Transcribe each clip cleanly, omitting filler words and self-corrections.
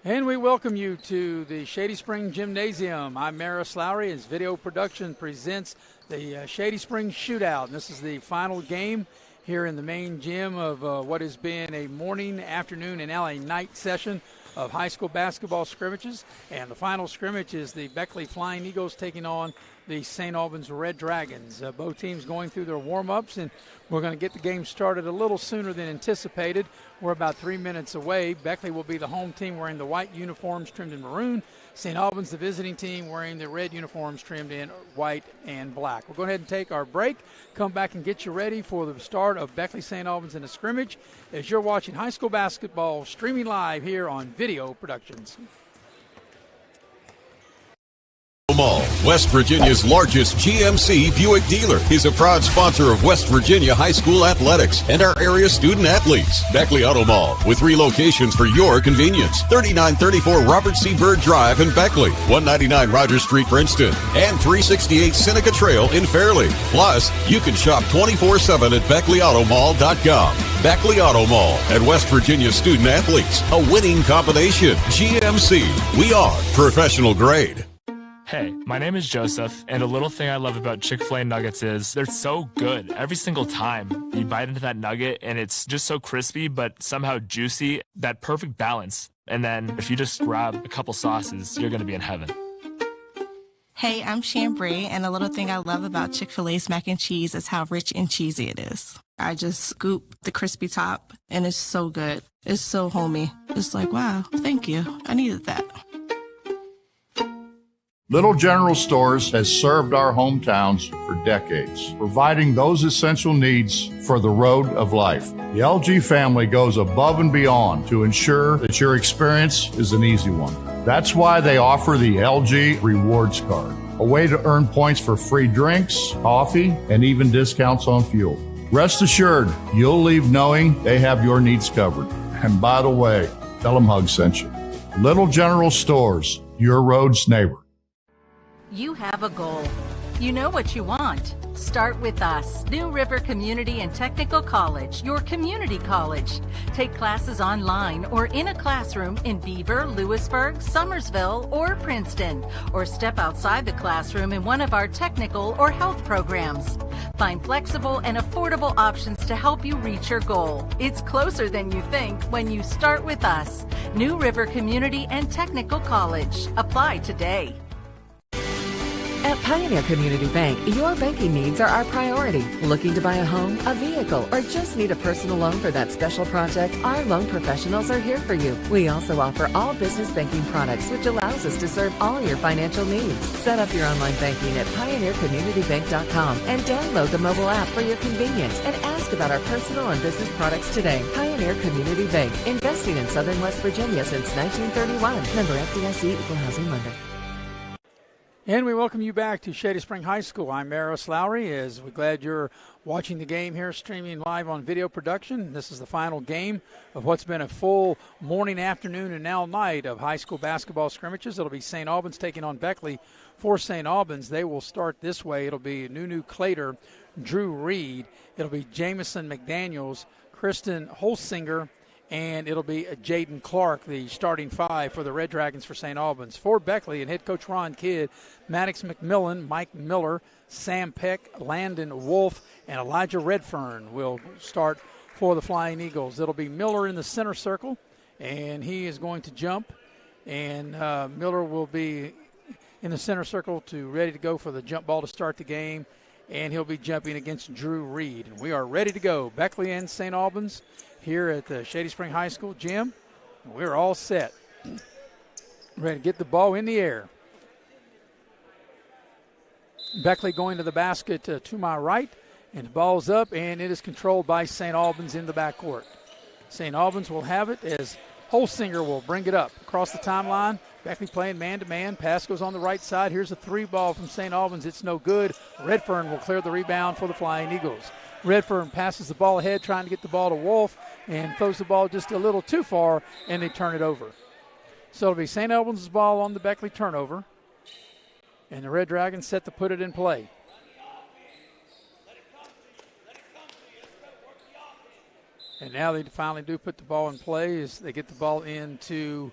And we welcome you to the Shady Spring Gymnasium. I'm Maris Lowry as Video Production presents the Shady Spring Shootout. And this is the final game here in the main gym of what has been a morning, afternoon, and now a night session of high school basketball scrimmages. And the final scrimmage is the Beckley Flying Eagles taking on the St. Albans Red Dragons. Both teams going through their warm-ups, and we're going to get the game started a little sooner than anticipated. We're about 3 minutes away. Beckley will be the home team wearing the white uniforms trimmed in maroon. St. Albans, the visiting team, wearing the red uniforms trimmed in white and black. We'll go ahead and take our break, come back and get you ready for the start of Beckley St. Albans in a scrimmage as you're watching high school basketball streaming live here on Video Productions. Mall, West Virginia's largest GMC Buick dealer, is a proud sponsor of West Virginia high school athletics and our area student athletes. Beckley Auto Mall, with 3 locations for your convenience. 3934 Robert C. Byrd Drive in Beckley, 199 Rogers Street, Princeton, and 368 Seneca Trail in Fairleigh. Plus, you can shop 24/7 at BeckleyAutomall.com. Beckley Auto Mall and West Virginia student athletes, a winning combination. GMC, we are professional grade. Hey, my name is Joseph, and a little thing I love about Chick-fil-A nuggets is they're so good. Every single time you bite into that nugget, and it's just so crispy, but somehow juicy, that perfect balance. And then if you just grab a couple sauces, you're going to be in heaven. Hey, I'm Chambray, and a little thing I love about Chick-fil-A's mac and cheese is how rich and cheesy it is. I just scoop the crispy top, and it's so good. It's so homey. It's like, wow, thank you. I needed that. Little General Stores has served our hometowns for decades, providing those essential needs for the road of life. The LG family goes above and beyond to ensure that your experience is an easy one. That's why they offer the LG Rewards Card, a way to earn points for free drinks, coffee, and even discounts on fuel. Rest assured, you'll leave knowing they have your needs covered. And by the way, tell them Hug sent you. Little General Stores, your road's neighbor. You have a goal. You know what you want. Start with us, New River Community and Technical College, your community college. Take classes online or in a classroom in Beaver, Lewisburg, Summersville, or Princeton, or step outside the classroom in one of our technical or health programs. Find flexible and affordable options to help you reach your goal. It's closer than you think when you start with us, New River Community and Technical College. Apply today. At Pioneer Community Bank, your banking needs are our priority. Looking to buy a home, a vehicle, or just need a personal loan for that special project? Our loan professionals are here for you. We also offer all business banking products, which allows us to serve all your financial needs. Set up your online banking at pioneercommunitybank.com and download the mobile app for your convenience and ask about our personal and business products today. Pioneer Community Bank, investing in Southern West Virginia since 1931. Member FDIC, Equal Housing Lender. And we welcome you back to Shady Spring High School. I'm Maris Lowry. We're glad you're watching the game here, streaming live on Video Production. This is the final game of what's been a full morning, afternoon, and now night of high school basketball scrimmages. It'll be St. Albans taking on Beckley. For St. Albans, they will start this way. It'll be Nunu Clater, Drew Reed. It'll be Jamison McDaniels, Kristen Holsinger, and it'll be Jaden Clark, the starting 5 for the Red Dragons for St. Albans. For Beckley and head coach Ron Kidd, Maddox McMillan, Mike Miller, Sam Peck, Landon Wolf, and Elijah Redfern will start for the Flying Eagles. It'll be Miller in the center circle, and he is going to jump. And Miller will be in the center circle ready to go for the jump ball to start the game. And he'll be jumping against Drew Reed. And we are ready to go. Beckley and St. Albans here at the Shady Spring High School gym. We're all set. Ready to get the ball in the air. Beckley going to the basket to my right, and the ball's up, and it is controlled by St. Albans in the backcourt. St. Albans will have it as Holsinger will bring it up across the timeline. Beckley playing man-to-man. Pass goes on the right side. Here's a 3 ball from St. Albans. It's no good. Redfern will clear the rebound for the Flying Eagles. Redfern passes the ball ahead, trying to get the ball to Wolf, and throws the ball just a little too far, and they turn it over. So it'll be St. Albans' ball on the Beckley turnover, and the Red Dragons set to put it in play. And now they finally do put the ball in play as they get the ball into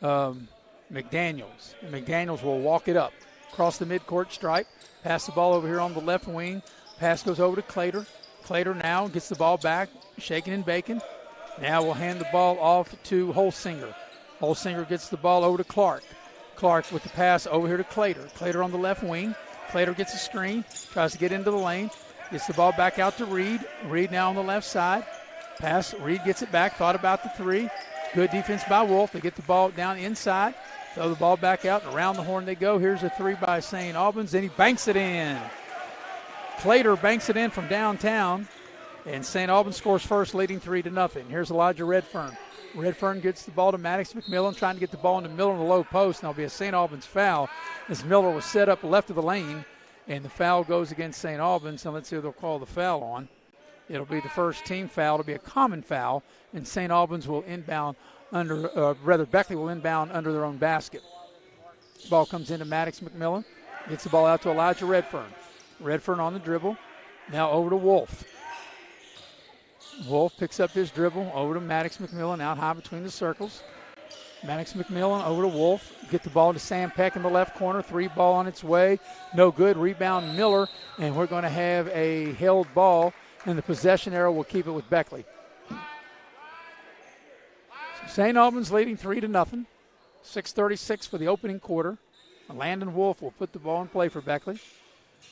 McDaniels. And McDaniels will walk it up across the midcourt stripe, pass the ball over here on the left wing. Pass goes over to Clater. Clater now gets the ball back, shaking and baking. Now we'll hand the ball off to Holsinger. Holsinger gets the ball over to Clark. Clark with the pass over here to Clater. Clater on the left wing. Clater gets a screen, tries to get into the lane, gets the ball back out to Reed. Reed now on the left side. Pass, Reed gets it back, thought about the three. Good defense by Wolf. They get the ball down inside, throw the ball back out, and around the horn they go. Here's a three by St. Albans, and he banks it in. Clater banks it in from downtown, and St. Albans scores first, leading 3-0. Here's Elijah Redfern. Redfern gets the ball to Maddox McMillan, trying to get the ball into Miller in the low post, and there'll be a St. Albans foul as Miller was set up left of the lane, and the foul goes against St. Albans, and let's see who they'll call the foul on. It'll be the first team foul. It'll be a common foul, and St. Albans will inbound Beckley will inbound under their own basket. Ball comes into Maddox McMillan, gets the ball out to Elijah Redfern. Redfern on the dribble, now over to Wolf. Wolf picks up his dribble over to Maddox McMillan, out high between the circles. Maddox McMillan over to Wolf, get the ball to Sam Peck in the left corner, three ball on its way, no good, rebound Miller, and we're going to have a held ball, and the possession arrow will keep it with Beckley. St. Albans leading 3-0, 6:36 for the opening quarter. Landon Wolf will put the ball in play for Beckley.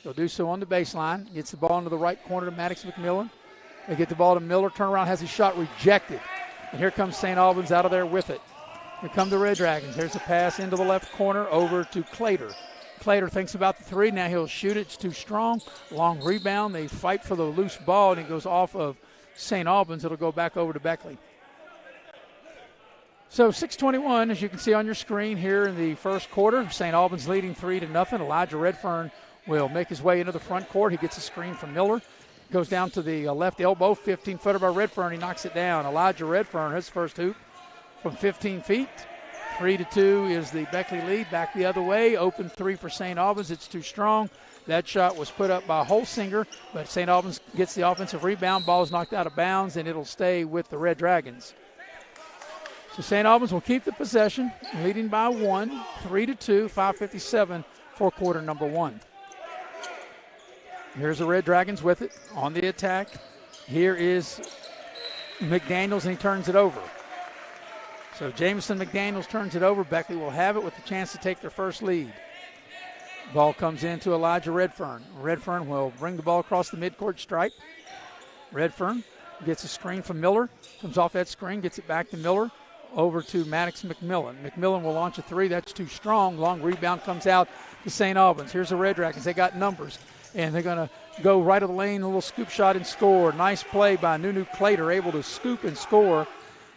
They'll do so on the baseline. Gets the ball into the right corner to Maddox McMillan. They get the ball to Miller. Turnaround has his shot rejected. And here comes St. Albans out of there with it. Here come the Red Dragons. There's a pass into the left corner over to Clater. Clater thinks about the three. Now he'll shoot it. It's too strong. Long rebound. They fight for the loose ball, and it goes off of St. Albans. It'll go back over to Beckley. So 6:21, as you can see on your screen here in the first quarter. St. Albans leading 3-0. Elijah Redfern will make his way into the front court. He gets a screen from Miller. Goes down to the left elbow, 15-footer by Redfern. He knocks it down. Elijah Redfern, his first hoop from 15 feet. 3-2 is the Beckley lead. Back the other way. Open three for St. Albans. It's too strong. That shot was put up by Holsinger, but St. Albans gets the offensive rebound. Ball is knocked out of bounds, and it'll stay with the Red Dragons. So St. Albans will keep the possession, leading by one, 3-2, 5:57 for quarter number one. Here's the Red Dragons with it on the attack. Here is McDaniels, and he turns it over. So Jameson McDaniels turns it over. Beckley will have it with a chance to take their first lead. Ball comes into Elijah Redfern. Redfern will bring the ball across the midcourt stripe. Redfern gets a screen from Miller. Comes off that screen, gets it back to Miller. Over to Maddox McMillan. McMillan will launch a three. That's too strong. Long rebound comes out to St. Albans. Here's the Red Dragons. They got numbers, and they're going to go right of the lane, a little scoop shot and score. Nice play by Nunu Clater, able to scoop and score,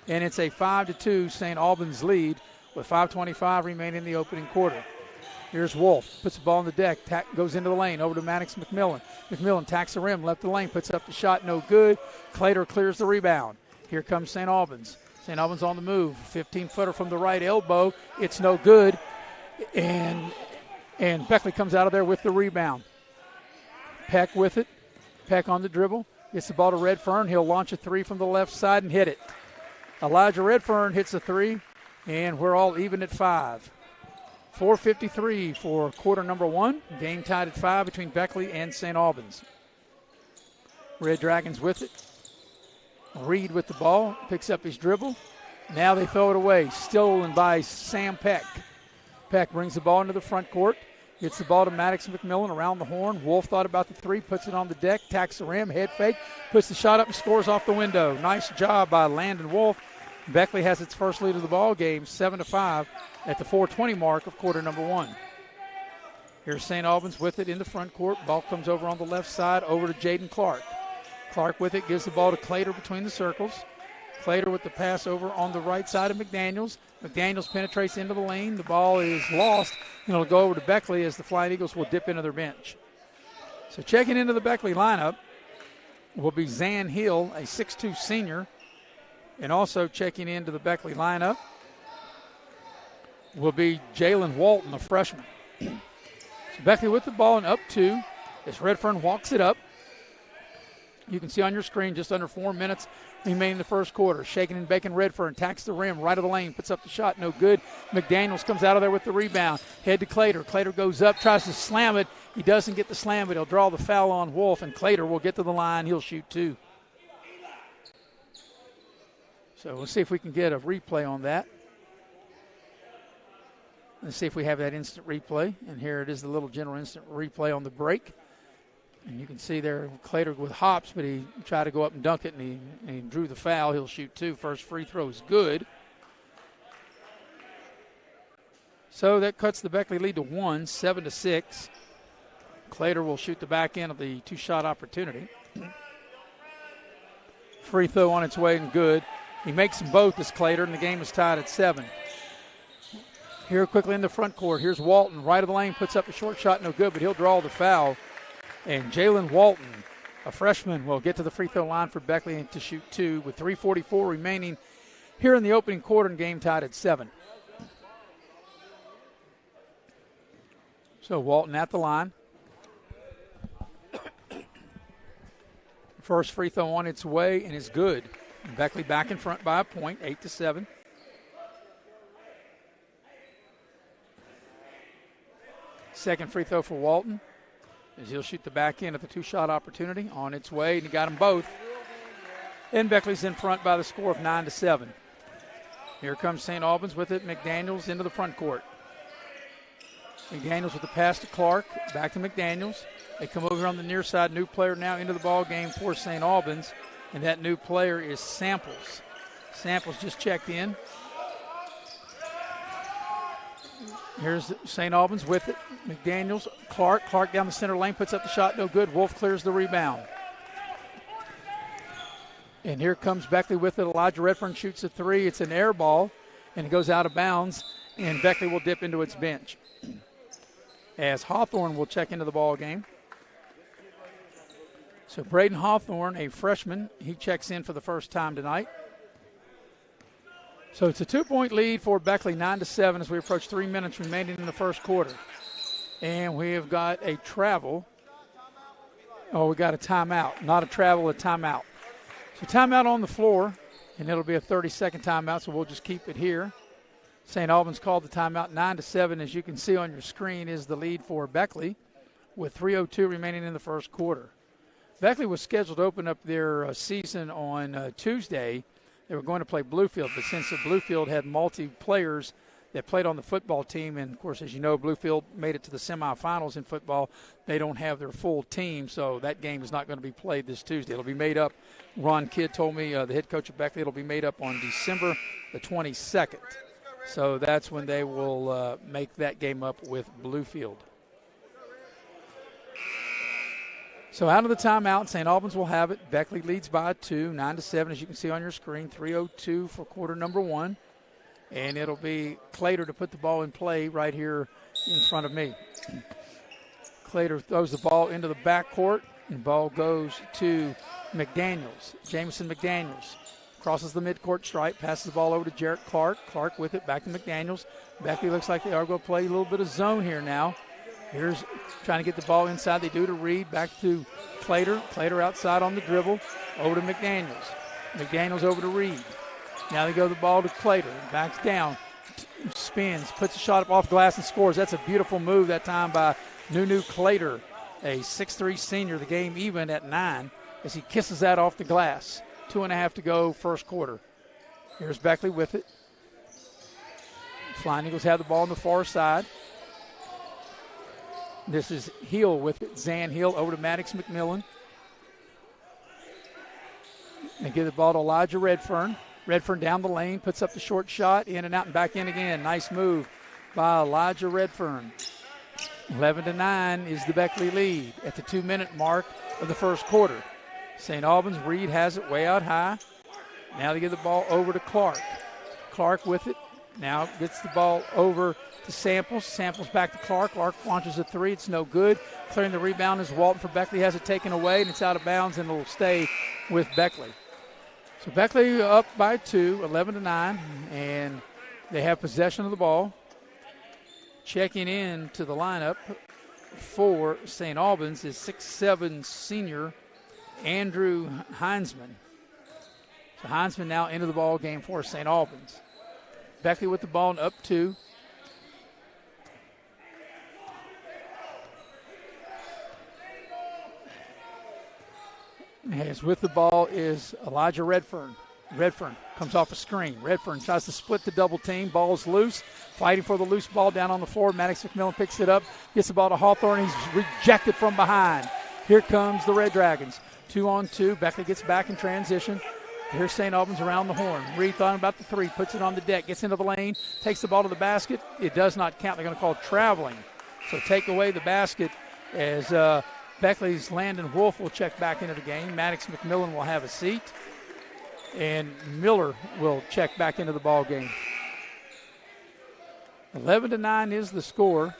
and it's a 5-2 St. Albans lead with 5:25 remaining in the opening quarter. Here's Wolf. Puts the ball on the deck. Goes into the lane. Over to Maddox McMillan. McMillan tacks the rim. Left the lane. Puts up the shot. No good. Clater clears the rebound. Here comes St. Albans. St. Albans on the move. 15-footer from the right elbow. It's no good. And Beckley comes out of there with the rebound. Peck with it. Peck on the dribble. Gets the ball to Redfern. He'll launch a three from the left side and hit it. Elijah Redfern hits a three, and we're all even at 5. 4:53 for quarter number one. Game tied at 5 between Beckley and St. Albans. Red Dragons with it. Reed with the ball, picks up his dribble. Now they throw it away. Stolen by Sam Peck. Peck brings the ball into the front court. Gets the ball to Maddox McMillan around the horn. Wolf thought about the three, puts it on the deck, tacks the rim, head fake, puts the shot up and scores off the window. Nice job by Landon Wolf. Beckley has its first lead of the ball game, 7-5 at the 4:20 mark of quarter number one. Here's St. Albans with it in the front court. Ball comes over on the left side, over to Jaden Clark. Clark with it, gives the ball to Clater between the circles. Clater with the pass over on the right side of McDaniels. McDaniels penetrates into the lane. The ball is lost, and it'll go over to Beckley as the Flying Eagles will dip into their bench. So checking into the Beckley lineup will be Zan Hill, a 6'2 senior. And also checking into the Beckley lineup will be Jalen Walton, a freshman. So Beckley with the ball and up 2 as Redfern walks it up. You can see on your screen just under 4 minutes remaining in the first quarter. Shaking and baking Redfern, attacks the rim, right of the lane, puts up the shot, no good. McDaniels comes out of there with the rebound. Head to Clater. Clater goes up, tries to slam it. He doesn't get the slam, but he'll draw the foul on Wolf, and Clater will get to the line. He'll shoot 2. So we'll see if we can get a replay on that. Let's see if we have that instant replay. And here it is, the little general instant replay on the break. And you can see there Clater with hops, but he tried to go up and dunk it, and he drew the foul. He'll shoot 2. First free throw is good. So that cuts the Beckley lead to 1, 7-6. Clater will shoot the back end of the 2-shot opportunity. Free throw on its way and good. He makes them both as Clater, and the game is tied at 7. Here quickly in the front court. Here's Walton, right of the lane, puts up a short shot, no good, but he'll draw the foul. And Jalen Walton, a freshman, will get to the free throw line for Beckley to shoot 2 with 3:44 remaining here in the opening quarter, and game tied at 7. So Walton at the line. First free throw on its way and is good. And Beckley back in front by a point, 8-7. Second free throw for Walton, as he'll shoot the back end of the 2-shot opportunity on its way, and he got them both. And Beckley's in front by the score of 9-7. Here comes St. Albans with it. McDaniels into the front court. McDaniels with the pass to Clark, back to McDaniels. They come over on the near side. New player now into the ball game for St. Albans, and that new player is Samples. Samples just checked in. Here's St. Albans with it. McDaniels, Clark down the center lane, puts up the shot, no good. Wolf clears the rebound. And here comes Beckley with it. Elijah Redfern shoots a 3. It's an air ball, and it goes out of bounds, and Beckley will dip into its bench. As Hawthorne will check into the ball game. So Braden Hawthorne, a freshman, he checks in for the first time tonight. So it's a 2-point lead for Beckley, 9-7, as we approach 3 minutes remaining in the first quarter. And we have got a travel. Oh, we got a timeout. Not a travel, a timeout. So timeout on the floor, and it'll be a 30-second timeout, so we'll just keep it here. St. Albans called the timeout. 9-7, as you can see on your screen, is the lead for Beckley with 3:02 remaining in the first quarter. Beckley was scheduled to open up their season on Tuesday. They were going to play Bluefield, but since the Bluefield had multi-players that played on the football team, and, of course, as you know, Bluefield made it to the semifinals in football, they don't have their full team, so that game is not going to be played this Tuesday. It'll be made up, Ron Kidd told me, the head coach of Beckley, it'll be made up on December the 22nd. So that's when they will make that game up with Bluefield. So out of the timeout, St. Albans will have it. Beckley leads by 2, 9-7, as you can see on your screen. 3:02 for quarter number 1. And it'll be Clater to put the ball in play right here in front of me. Clater throws the ball into the backcourt, and the ball goes to McDaniels. Jamison McDaniels crosses the midcourt stripe, passes the ball over to Jarrett Clark. Clark with it, back to McDaniels. Beckley looks like they are going to play a little bit of zone here now. Here's trying to get the ball inside. They do to Reed. Back to Clater. Clater outside on the dribble. Over to McDaniels. McDaniels over to Reed. Now they go the ball to Clater. Backs down. Spins. Puts a shot up off glass and scores. That's a beautiful move that time by Nunu Clater, a 6'3 senior. The game even at 9 as he kisses that off the glass. 2.5 to go first quarter. Here's Beckley with it. Flying Eagles have the ball on the far side. This is Hill with it. Zan Hill over to Maddox McMillan. They give the ball to Elijah Redfern. Redfern down the lane, puts up the short shot, in and out and back in again. Nice move by Elijah Redfern. 11-9 is the Beckley lead at the 2-minute mark of the first quarter. St. Albans, Reed has it way out high. Now they give the ball over to Clark. Clark with it. Now gets the ball over to Samples. Samples back to Clark. Clark launches a 3. It's no good. Clearing the rebound is Walton for Beckley. Has it taken away, and it's out of bounds, and it will stay with Beckley. So Beckley up by 2, 11-9, and they have possession of the ball. Checking in to the lineup for St. Albans is 6'7 senior Andrew Heinzman. So Heinzman now into the ball game for St. Albans. Beckley with the ball and up 2. As with the ball is Elijah Redfern. Redfern comes off a screen. Redfern tries to split the double team. Ball's loose. Fighting for the loose ball down on the floor. Maddox McMillan picks it up. Gets the ball to Hawthorne. He's rejected from behind. Here comes the Red Dragons. 2-on-2. Beckley gets back in transition. Here's St. Albans around the horn. Reed thought about the 3. Puts it on the deck. Gets into the lane. Takes the ball to the basket. It does not count. They're going to call traveling. So take away the basket as Beckley's Landon Wolf will check back into the game. Maddox McMillan will have a seat. And Miller will check back into the ball game. 11-9 is the score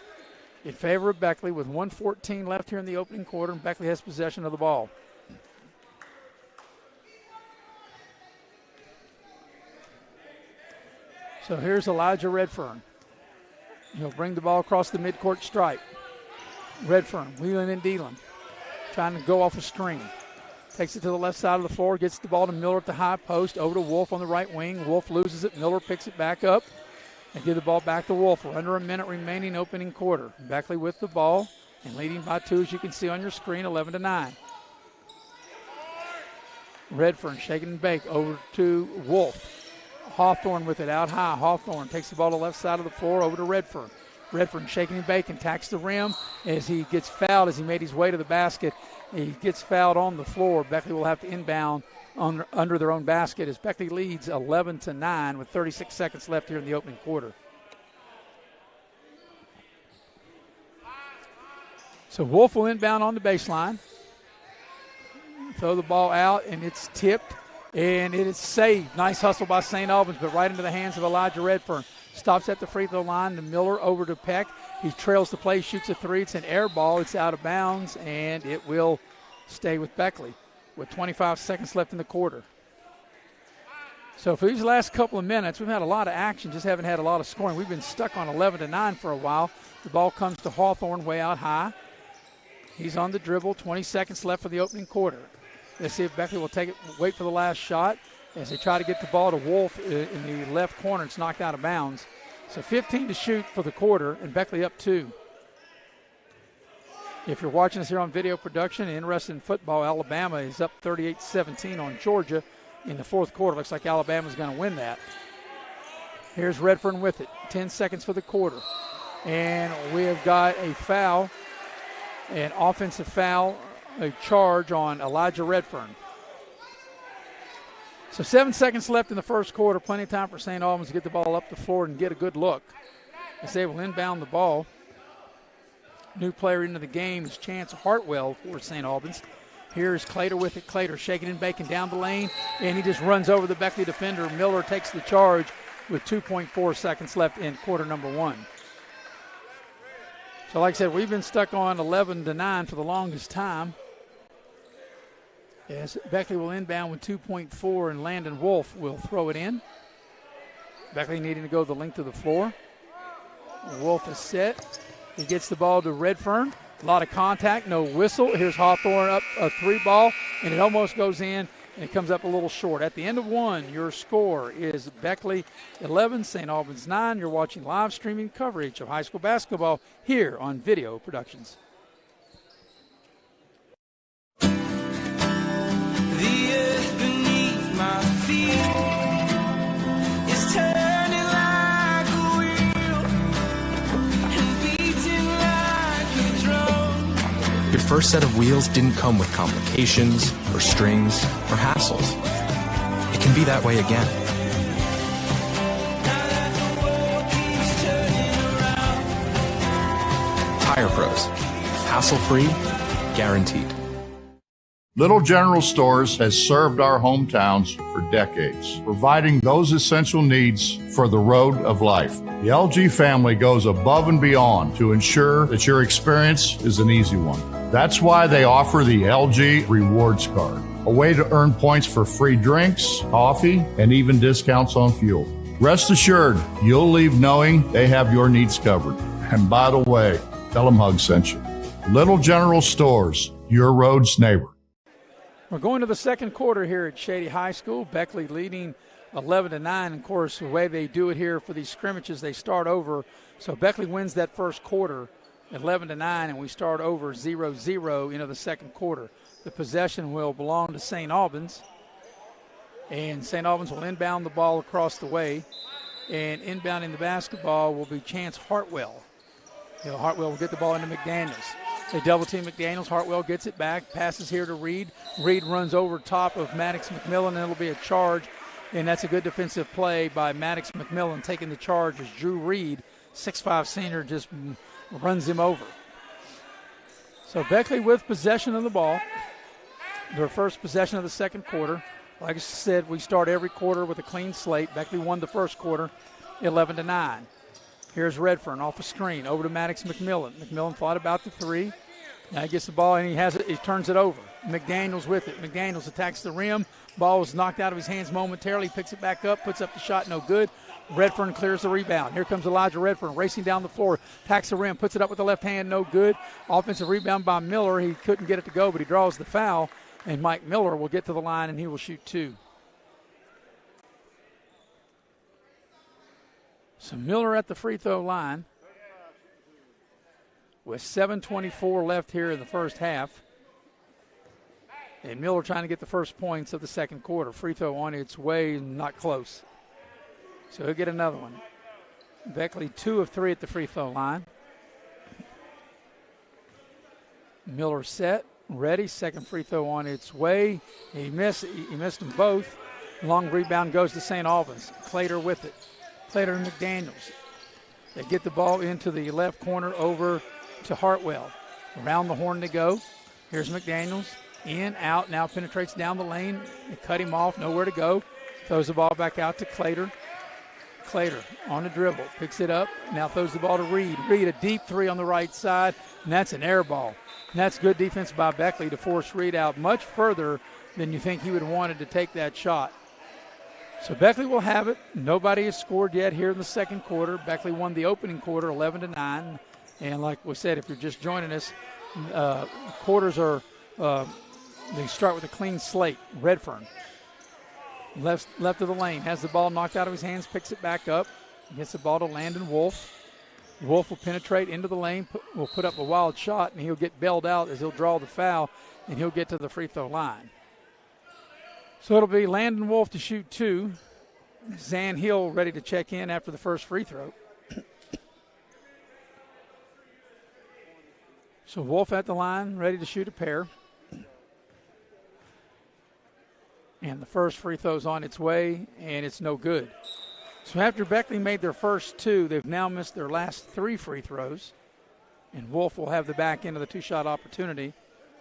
in favor of Beckley with 1:14 left here in the opening quarter, and Beckley has possession of the ball. So here's Elijah Redfern. He'll bring the ball across the midcourt stripe. Redfern wheeling and dealing, trying to go off a screen. Takes it to the left side of the floor, gets the ball to Miller at the high post, over to Wolf on the right wing. Wolf loses it. Miller picks it back up and give the ball back to Wolf. We're under a minute remaining opening quarter. Beckley with the ball and leading by 2, as you can see on your screen, 11-9. Redfern shaking and bake over to Wolf. Hawthorne with it out high. Hawthorne takes the ball to the left side of the floor, over to Redfern. Redfern shaking and baking, tacks the rim as he gets fouled as he made his way to the basket. He gets fouled on the floor. Beckley will have to inbound under their own basket as Beckley leads 11-9 with 36 seconds left here in the opening quarter. So Wolf will inbound on the baseline. Throw the ball out, and it's tipped, and it is saved. Nice hustle by St. Albans, but right into the hands of Elijah Redfern. Stops at the free throw line to Miller, over to Peck. He trails the play, shoots a 3. It's an air ball. It's out of bounds, and it will stay with Beckley with 25 seconds left in the quarter. So for these last couple of minutes, we've had a lot of action, just haven't had a lot of scoring. We've been stuck on 11-9 for a while. The ball comes to Hawthorne way out high. He's on the dribble, 20 seconds left for the opening quarter. Let's see if Beckley will take it, wait for the last shot as they try to get the ball to Wolf in the left corner. It's knocked out of bounds. So 15 to shoot for the quarter, and Beckley up 2. If you're watching us here on video production and interested in football, Alabama is up 38-17 on Georgia in the fourth quarter. Looks like Alabama's going to win that. Here's Redfern with it. 10 seconds for the quarter. And we have got a foul, an offensive foul, a charge on Elijah Redfern. So 7 seconds left in the first quarter. Plenty of time for St. Albans to get the ball up the floor and get a good look as they will inbound the ball. New player into the game is Chance Hartwell for St. Albans. Here's Clater with it. Clater shaking and baking down the lane, and he just runs over the Beckley defender. Miller takes the charge with 2.4 seconds left in quarter number 1. So like I said, we've been stuck on 11-9 for the longest time. Yes, Beckley will inbound with 2.4, and Landon Wolf will throw it in. Beckley needing to go the length of the floor. Wolf is set. He gets the ball to Redfern. A lot of contact, no whistle. Here's Hawthorne up a 3 ball, and it almost goes in, and it comes up a little short. At the end of 1, your score is Beckley 11, St. Albans 9. You're watching live streaming coverage of high school basketball here on Video Productions. The earth beneath my feet is turning like a wheel and beating like a drum. Your first set of wheels didn't come with complications or strings or hassles. It can be that way again. Now that the world keeps turning around. Tire Pros. Hassle-free, guaranteed. Little General Stores has served our hometowns for decades, providing those essential needs for the road of life. The LG family goes above and beyond to ensure that your experience is an easy one. That's why they offer the LG Rewards Card, a way to earn points for free drinks, coffee, and even discounts on fuel. Rest assured, you'll leave knowing they have your needs covered. And by the way, tell them Hug sent you. Little General Stores, your road's neighbor. We're going to the second quarter here at Shady High School. Beckley leading 11-9. Of course, the way they do it here for these scrimmages, they start over. So Beckley wins that first quarter 11-9, and we start over 0-0 into the second quarter. The possession will belong to St. Albans, and St. Albans will inbound the ball across the way, and inbounding the basketball will be Chance Hartwell. Hartwell will get the ball into McDaniels. They double team McDaniels. Hartwell gets it back, passes here to Reed. Reed runs over top of Maddox McMillan, and it'll be a charge. And that's a good defensive play by Maddox McMillan, taking the charge as Drew Reed, 6'5" senior, just runs him over. So Beckley with possession of the ball. Their first possession of the second quarter. Like I said, we start every quarter with a clean slate. Beckley won the first quarter 11-9. Here's Redfern off a screen over to Maddox McMillan. McMillan thought about the three. Now he gets the ball and he turns it over. McDaniels with it. McDaniels attacks the rim. Ball was knocked out of his hands momentarily. Picks it back up, puts up the shot, no good. Redfern clears the rebound. Here comes Elijah Redfern racing down the floor. Attacks the rim, puts it up with the left hand, no good. Offensive rebound by Miller. He couldn't get it to go, but he draws the foul. And Mike Miller will get to the line and he will shoot two. So Miller at the free throw line with 7:24 left here in the first half. And Miller trying to get the first points of the second quarter. Free throw on its way, not close. So he'll get another one. Beckley 2 of 3 at the free throw line. Miller set, ready. Second free throw on its way. He missed them both. Long rebound goes to St. Albans. Clater with it. Clater and McDaniels. They get the ball into the left corner over to Hartwell. Around the horn to go. Here's McDaniels. In, out, now penetrates down the lane. They cut him off, nowhere to go. Throws the ball back out to Clater. Clater on the dribble, picks it up, now throws the ball to Reed. Reed, a deep three on the right side, and that's an air ball. And that's good defense by Beckley to force Reed out much further than you think he would have wanted to take that shot. So Beckley will have it. Nobody has scored yet here in the second quarter. Beckley won the opening quarter 11-9. And like we said, if you're just joining us, quarters are they start with a clean slate. Redfern, left of the lane, has the ball knocked out of his hands, picks it back up, gets the ball to Landon Wolf. Wolf will penetrate into the lane, will put up a wild shot, and he'll get bailed out as he'll draw the foul, and he'll get to the free throw line. So it'll be Landon Wolf to shoot two. Zan Hill ready to check in after the first free throw. So Wolf at the line, ready to shoot a pair. And the first free throw's on its way, and it's no good. So after Beckley made their first two, they've now missed their last three free throws. And Wolf will have the back end of the two-shot opportunity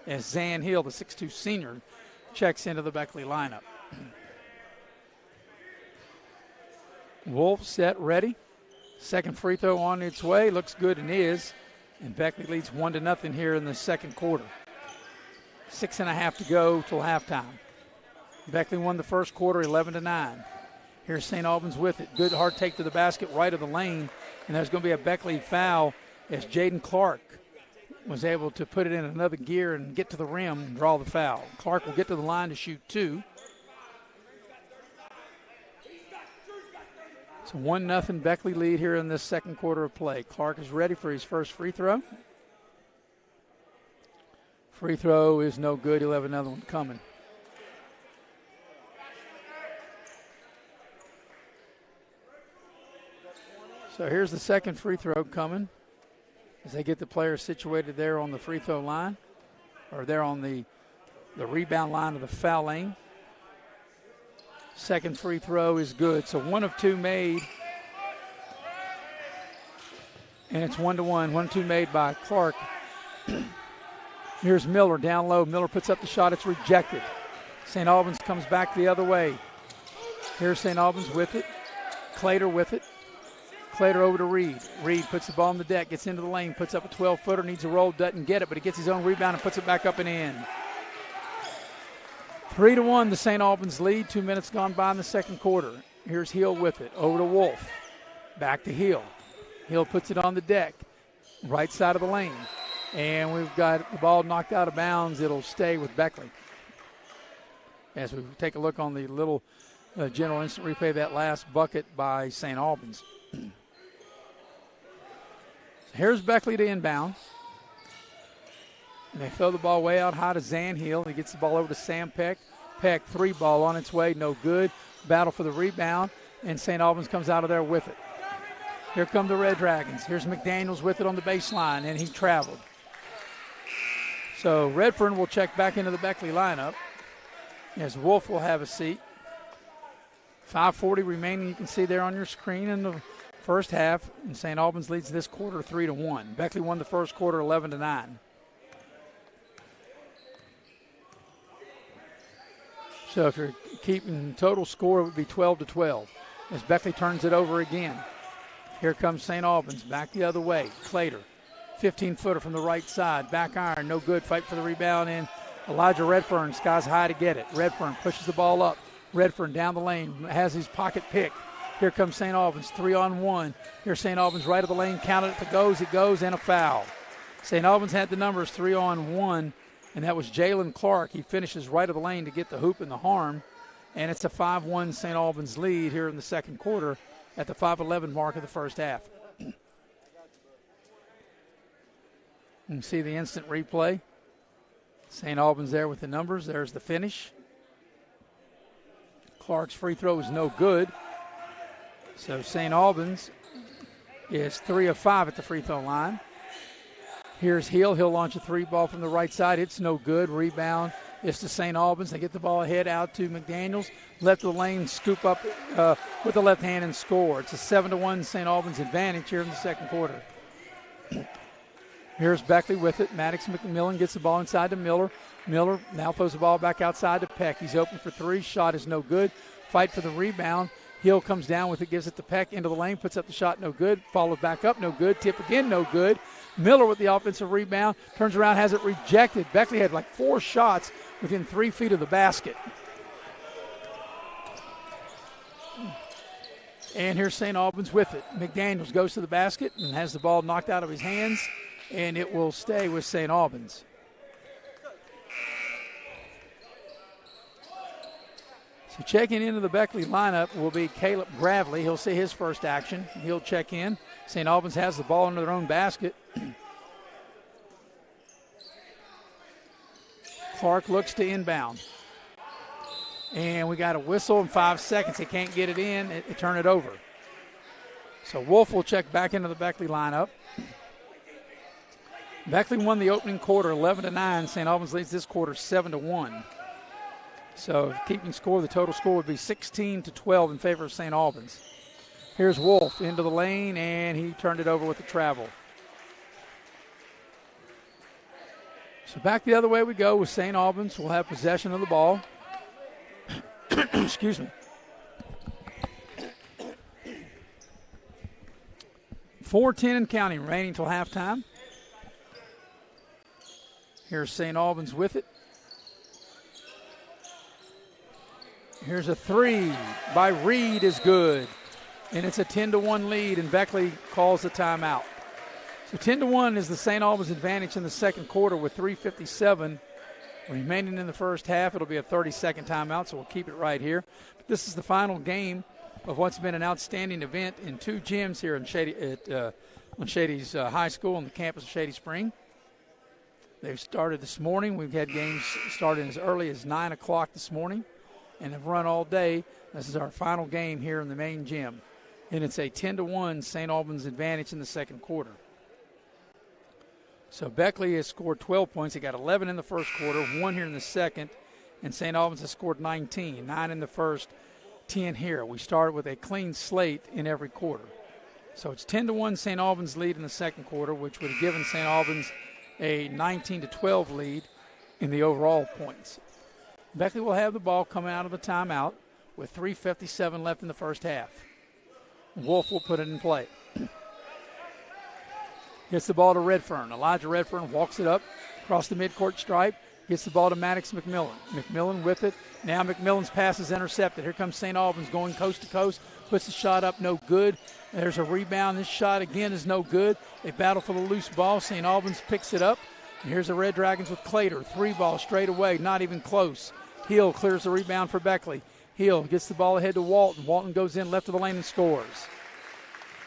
as Zan Hill, the 6'2 senior, checks into the Beckley lineup. Wolf set, ready. Second free throw on its way. Looks good and is. And Beckley leads 1-0 here in the second quarter. 6.5 to go till halftime. Beckley won the first quarter 11-9. Here's St. Albans with it. Good hard take to the basket right of the lane. And there's going to be a Beckley foul as Jaden Clark was able to put it in another gear and get to the rim and draw the foul. Clark will get to the line to shoot two. It's a 1-0 Beckley lead here in this second quarter of play. Clark is ready for his first free throw. Free throw is no good. He'll have another one coming. So here's the second free throw coming as they get the players situated there on the free throw line, or there on the rebound line of the foul lane. Second free throw is good. So 1 of 2 made. And it's 1-1. 1 of 2 made by Clark. Here's Miller down low. Miller puts up the shot. It's rejected. St. Albans comes back the other way. Here's St. Albans with it. Clater with it. Clater over to Reed. Reed puts the ball on the deck, gets into the lane, puts up a 12-footer, needs a roll, doesn't get it, but he gets his own rebound and puts it back up and in. 3-1, the St. Albans lead. 2 minutes gone by in the second quarter. Here's Hill with it, over to Wolf. Back to Hill. Hill puts it on the deck, right side of the lane. And we've got the ball knocked out of bounds. It'll stay with Beckley. as we take a look on the little general instant replay of that last bucket by St. Albans. So here's Beckley to inbound. And they throw the ball way out high to Zan Hill. He gets the ball over to Sam Peck. Peck, 3 ball on its way, no good. Battle for the rebound, and St. Albans comes out of there with it. Here come the Red Dragons. Here's McDaniels with it on the baseline, and he traveled. So Redfern will check back into the Beckley lineup as Wolf will have a seat. 5:40 remaining, you can see there on your screen in the first half, and St. Albans leads this quarter 3-1. Beckley won the first quarter 11-9. So if you're keeping total score, it would be 12-12 as Beckley turns it over again. Here comes St. Albans back the other way. Clater, 15-footer from the right side. Back iron, no good. Fight for the rebound in. Elijah Redfern skies high to get it. Redfern pushes the ball up. Redfern down the lane, has his pocket pick. Here comes St. Albans, 3-on-1. Here's St. Albans right of the lane, counted if it goes, and a foul. St. Albans had the numbers 3-on-1, and that was Jalen Clark. He finishes right of the lane to get the hoop and the harm, and it's a 5-1 St. Albans lead here in the second quarter at the 5:11 mark of the first half. You can see the instant replay. St. Albans there with the numbers. There's the finish. Clark's free throw is no good. So St. Albans is 3 of 5 at the free throw line. Here's Hill. He'll launch a 3-ball from the right side. It's no good. Rebound is to St. Albans. They get the ball ahead out to McDaniels. Left of the lane, scoop up with the left hand and score. It's a 7-1 St. Albans advantage here in the second quarter. Here's Beckley with it. Maddox McMillan gets the ball inside to Miller. Miller now throws the ball back outside to Peck. He's open for 3. Shot is no good. Fight for the rebound. Hill comes down with it, gives it to Peck into the lane, puts up the shot, no good. Followed back up, no good. Tip again, no good. Miller with the offensive rebound, turns around, has it rejected. Beckley had like 4 shots within 3 feet of the basket. And here's St. Albans with it. McDaniels goes to the basket and has the ball knocked out of his hands, and it will stay with St. Albans. So checking into the Beckley lineup will be Caleb Gravely. He'll see his first action. He'll check in. St. Albans has the ball under their own basket. Clark looks to inbound. And we got a whistle in 5 seconds. He can't get it in. It turn it over. So Wolf will check back into the Beckley lineup. Beckley won the opening quarter 11-9. St. Albans leads this quarter 7-1. So keeping score, the total score would be 16-12 in favor of St. Albans. Here's Wolf into the lane, and he turned it over with the travel. So back the other way we go with St. Albans. We'll have possession of the ball. Excuse me. 4:10 and counting remaining till halftime. Here's St. Albans with it. Here's a 3 by Reed is good. And it's a 10-1 lead, and Beckley calls the timeout. So 10-1 is the St. Albans advantage in the second quarter with 3:57 remaining in the first half. It'll be a 30-second timeout, so we'll keep it right here. But this is the final game of what's been an outstanding event in 2 gyms here in Shady's High School on the campus of Shady Spring. They've started this morning. We've had games starting as early as 9 o'clock this morning and have run all day. This is our final game here in the main gym. And it's a 10-1 St. Albans advantage in the second quarter. So Beckley has scored 12 points. He got 11 in the first quarter, 1 here in the second. And St. Albans has scored 19, 9 in the first, 10 here. We started with a clean slate in every quarter. So it's 10-1 St. Albans lead in the second quarter, which would have given St. Albans a 19-12 lead in the overall points. Beckley will have the ball coming out of the timeout with 3:57 left in the first half. Wolf will put it in play. Gets the ball to Redfern. Elijah Redfern walks it up across the midcourt stripe. Gets the ball to Maddox McMillan. McMillan with it. Now McMillan's pass is intercepted. Here comes St. Albans going coast to coast. Puts the shot up, no good. There's a rebound. This shot again is no good. They battle for the loose ball. St. Albans picks it up. And here's the Red Dragons with Clater. 3 ball straight away, not even close. Hill clears the rebound for Beckley. Hill gets the ball ahead to Walton. Walton goes in left of the lane and scores.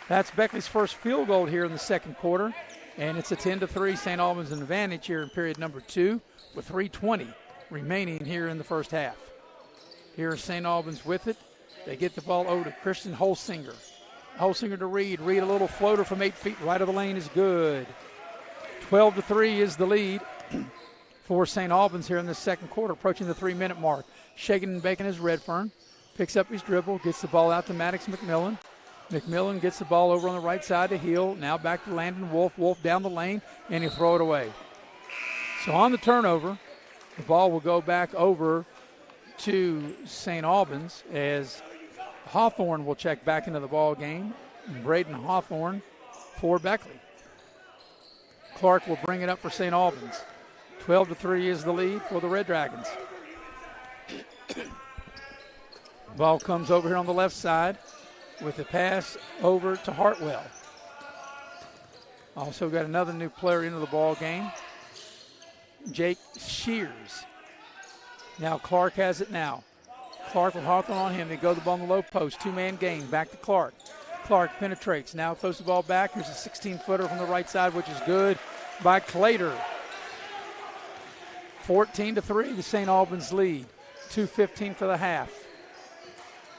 That's Beckley's first field goal here in the second quarter, and it's a 10-3 St. Albans advantage here in period number 2 with 3:20 remaining here in the first half. Here is St. Albans with it. They get the ball over to Christian Holsinger. Holsinger to Reed. Reed, a little floater from 8 feet right of the lane is good. 12-3 is the lead for St. Albans here in the second quarter, approaching the 3-minute mark. Shaking and baking is Redfern. Picks up his dribble, gets the ball out to Maddox McMillan. McMillan gets the ball over on the right side to Hill. Now back to Landon Wolf. Wolf down the lane, and he'll throw it away. So on the turnover, the ball will go back over to St. Albans as Hawthorne will check back into the ball game. Braden Hawthorne for Beckley. Clark will bring it up for St. Albans. 12-3 is the lead for the Red Dragons. Ball comes over here on the left side with the pass over to Hartwell. Also got another new player into the ball game, Jake Shears. Now Clark has it now. Clark with Hawthorne on him. They go the ball on the low post. Two-man game. Back to Clark. Clark penetrates. Now throws the ball back. Here's a 16-footer from the right side, which is good by Clater. 14-3, the St. Albans lead. 2:15 for the half.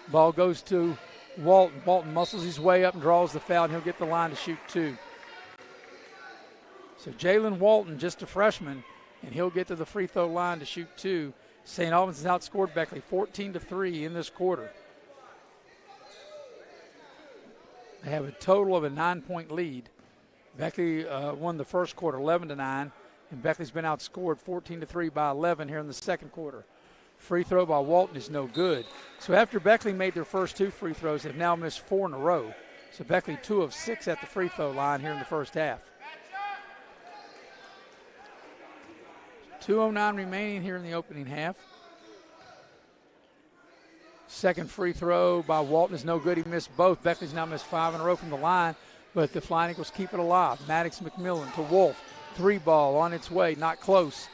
Ball goes to Walton. Walton muscles his way up and draws the foul, and he'll get the line to shoot 2. So Jalen Walton, just a freshman, and he'll get to the free throw line to shoot 2. St. Albans has outscored Beckley 14-3 in this quarter. They have a total of a 9-point lead. Beckley won the first quarter 11-9, and Beckley's been outscored 14-3 by 11 here in the second quarter. Free throw by Walton is no good. So after Beckley made their first 2 free throws, they've now missed 4 in a row. So Beckley 2 of 6 at the free throw line here in the first half. 2:09 remaining here in the opening half. Second free throw by Walton is no good. He missed both. Beckley's now missed 5 in a row from the line, but the Flying Eagles keep it alive. Maddox McMillan to Wolf. 3 ball on its way, not close.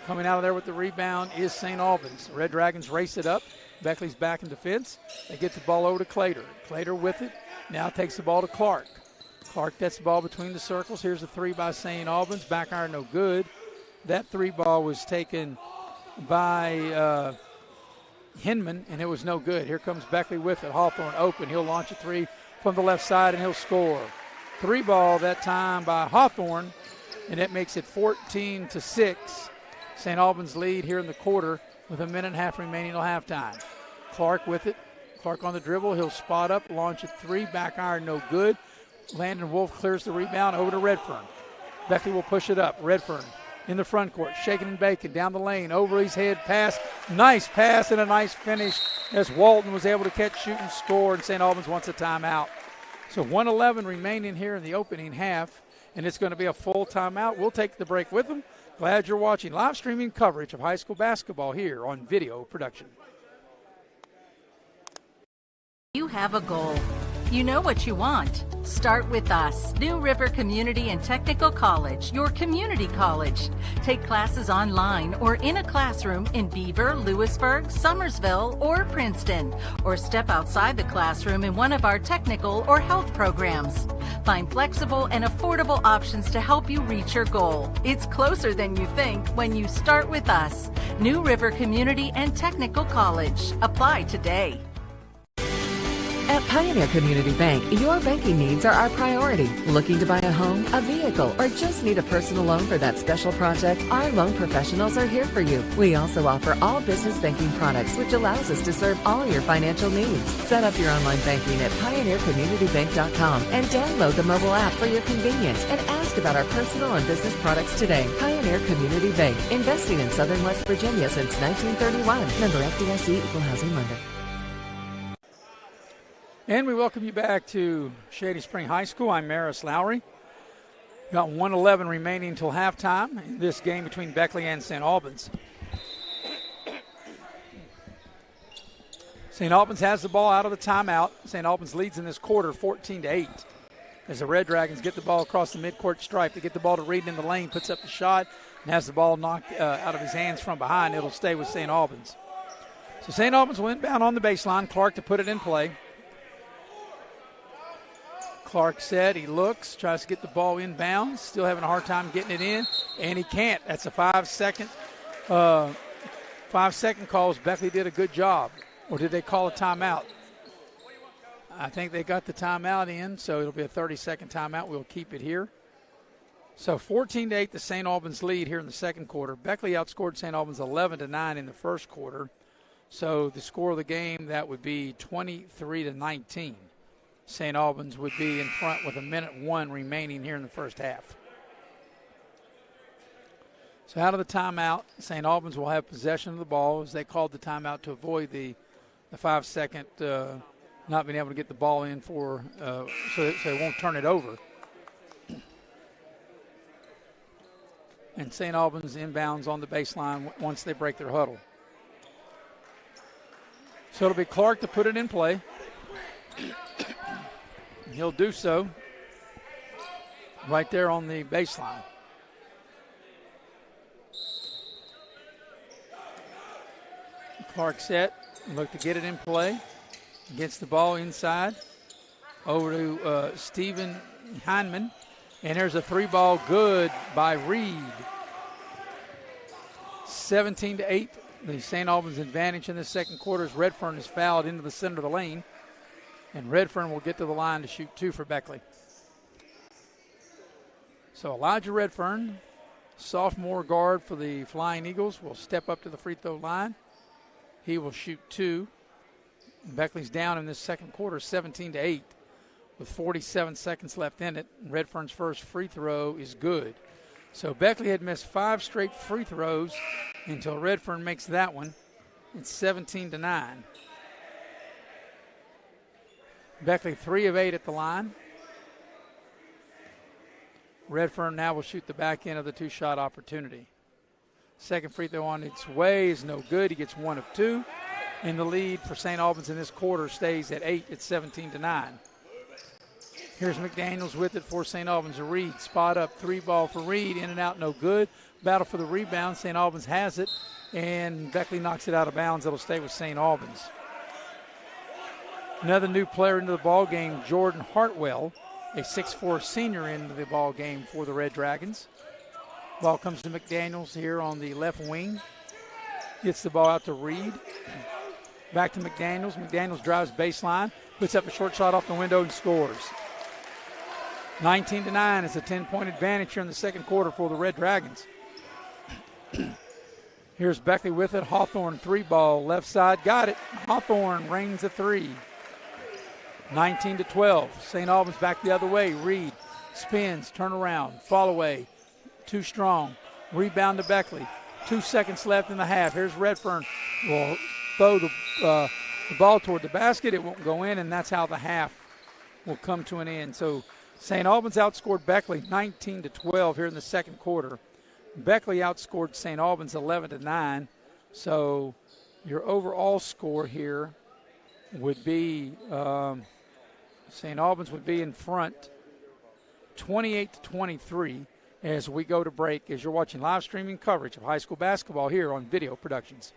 Coming out of there with the rebound is St. Albans. Red Dragons race it up. Beckley's back in defense. They get the ball over to Clater. Clater with it. Now takes the ball to Clark. Clark gets the ball between the circles. Here's a 3 by St. Albans. Back iron no good. That 3 ball was taken by Hinman, and it was no good. Here comes Beckley with it. Hawthorne open. He'll launch a 3 from the left side, and he'll score. 3 ball that time by Hawthorne, and it makes it 14-6. St. Albans lead here in the quarter with a minute and a half remaining till halftime. Clark with it. Clark on the dribble. He'll spot up, launch a 3. Back iron no good. Landon Wolf clears the rebound over to Redfern. Beckley will push it up. Redfern in the front court, shaking and baking down the lane, over his head pass. Nice pass and a nice finish as Walton was able to catch, shoot, and score, and St. Albans wants a timeout. So 1:11 remaining here in the opening half, and it's going to be a full timeout. We'll take the break with them. Glad you're watching live streaming coverage of high school basketball here on Video Production. You have a goal. You know what you want. Start with us. New River Community and Technical College, your community college. Take classes online or in a classroom in Beaver, Lewisburg, Summersville, or Princeton. Or step outside the classroom in one of our technical or health programs. Find flexible and affordable options to help you reach your goal. It's closer than you think when you start with us. New River Community and Technical College. Apply today. At Pioneer Community Bank, your banking needs are our priority. Looking to buy a home, a vehicle, or just need a personal loan for that special project? Our loan professionals are here for you. We also offer all business banking products, which allows us to serve all your financial needs. Set up your online banking at pioneercommunitybank.com and download the mobile app for your convenience and ask about our personal and business products today. Pioneer Community Bank, investing in Southern West Virginia since 1931. Member FDIC, Equal Housing Lender. And we welcome you back to Shady Spring High School. I'm Maris Lowry. Got 1:11 remaining until halftime in this game between Beckley and St. Albans. St. Albans has the ball out of the timeout. St. Albans leads in this quarter 14-8 as the Red Dragons get the ball across the midcourt stripe. They get the ball to Reed in the lane, puts up the shot, and has the ball knocked out of his hands from behind. It'll stay with St. Albans. So St. Albans will inbound on the baseline. Clark to put it in play. Clark set, he looks, tries to get the ball inbounds, still having a hard time getting it in, and he can't. That's a 5-second 5-second calls. Beckley did a good job. Or did they call a timeout? I think they got the timeout in, so it'll be a 30-second timeout. We'll keep it here. So 14-8, the St. Albans lead here in the second quarter. Beckley outscored St. Albans 11-9 in the first quarter. So the score of the game, that would be 23-19. St. Albans would be in front with 1:01 remaining here in the first half. So out of the timeout, St. Albans will have possession of the ball, as they called the timeout to avoid the 5-second not being able to get the ball in so they won't turn it over. And St. Albans inbounds on the baseline once they break their huddle. So it'll be Clark to put it in play. He'll do so right there on the baseline. Clark set, look to get it in play. Gets the ball inside. Over to Stephen Heineman. And there's a 3-ball good by Reed. 17-8. The St. Albans advantage in the second quarter as Redfern is fouled into the center of the lane. And Redfern will get to the line to shoot 2 for Beckley. So Elijah Redfern, sophomore guard for the Flying Eagles, will step up to the free throw line. He will shoot 2. Beckley's down in this second quarter 17-8 with 47 seconds left in it. Redfern's first free throw is good. So Beckley had missed 5 straight free throws until Redfern makes that one. It's 17-9. Beckley 3 of 8 at the line. Redfern now will shoot the back end of the 2-shot opportunity. Second free throw on its way is no good. He gets 1 of 2. And the lead for St. Albans in this quarter stays at 8 at 17-9. Here's McDaniels with it for St. Albans. Reed, spot up, 3-ball for Reed, in and out, no good. Battle for the rebound. St. Albans has it, and Beckley knocks it out of bounds. It'll stay with St. Albans. Another new player into the ball game, Jordan Hartwell, a 6'4 senior into the ball game for the Red Dragons. Ball comes to McDaniels here on the left wing. Gets the ball out to Reed. Back to McDaniels. McDaniels drives baseline, puts up a short shot off the window and scores. 19-9 is a 10-point advantage here in the second quarter for the Red Dragons. Here's Beckley with it. Hawthorne 3-ball, left side, got it. Hawthorne rains a 3. 19-12. St. Albans back the other way. Reed spins, turn around, fall away. Too strong. Rebound to Beckley. 2 seconds left in the half. Here's Redfern. Will throw the ball toward the basket. It won't go in, and that's how the half will come to an end. So St. Albans outscored Beckley 19-12 here in the second quarter. Beckley outscored St. Albans 11-9. So your overall score here would be St. Albans would be in front 28-23 as we go to break, as you're watching live streaming coverage of high school basketball here on Video Productions.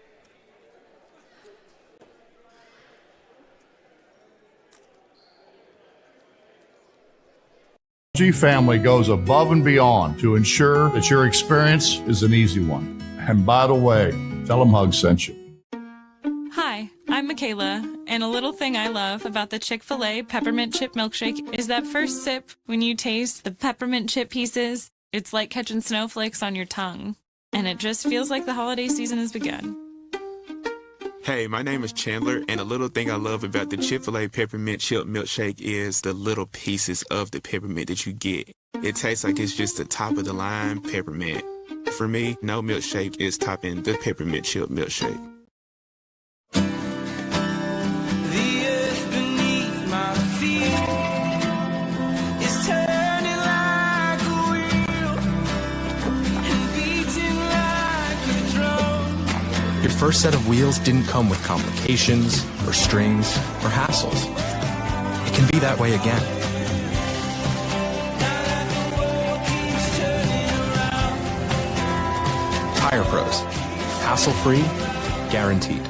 LG family goes above and beyond to ensure that your experience is an easy one. And by the way, tell them Hug sent you. Hi, I'm Michaela, and a little thing I love about the Chick-fil-A peppermint chip milkshake is that first sip when you taste the peppermint chip pieces. It's like catching snowflakes on your tongue, and it just feels like the holiday season has begun. Hey, my name is Chandler, and a little thing I love about the Chick-fil-A peppermint chip milkshake is the little pieces of the peppermint that you get. It tastes like it's just the top of the line peppermint. For me, no milkshake is topping the peppermint chip milkshake. Your first set of wheels didn't come with complications, or strings, or hassles. It can be that way again. Tire Pros. Hassle-free, guaranteed.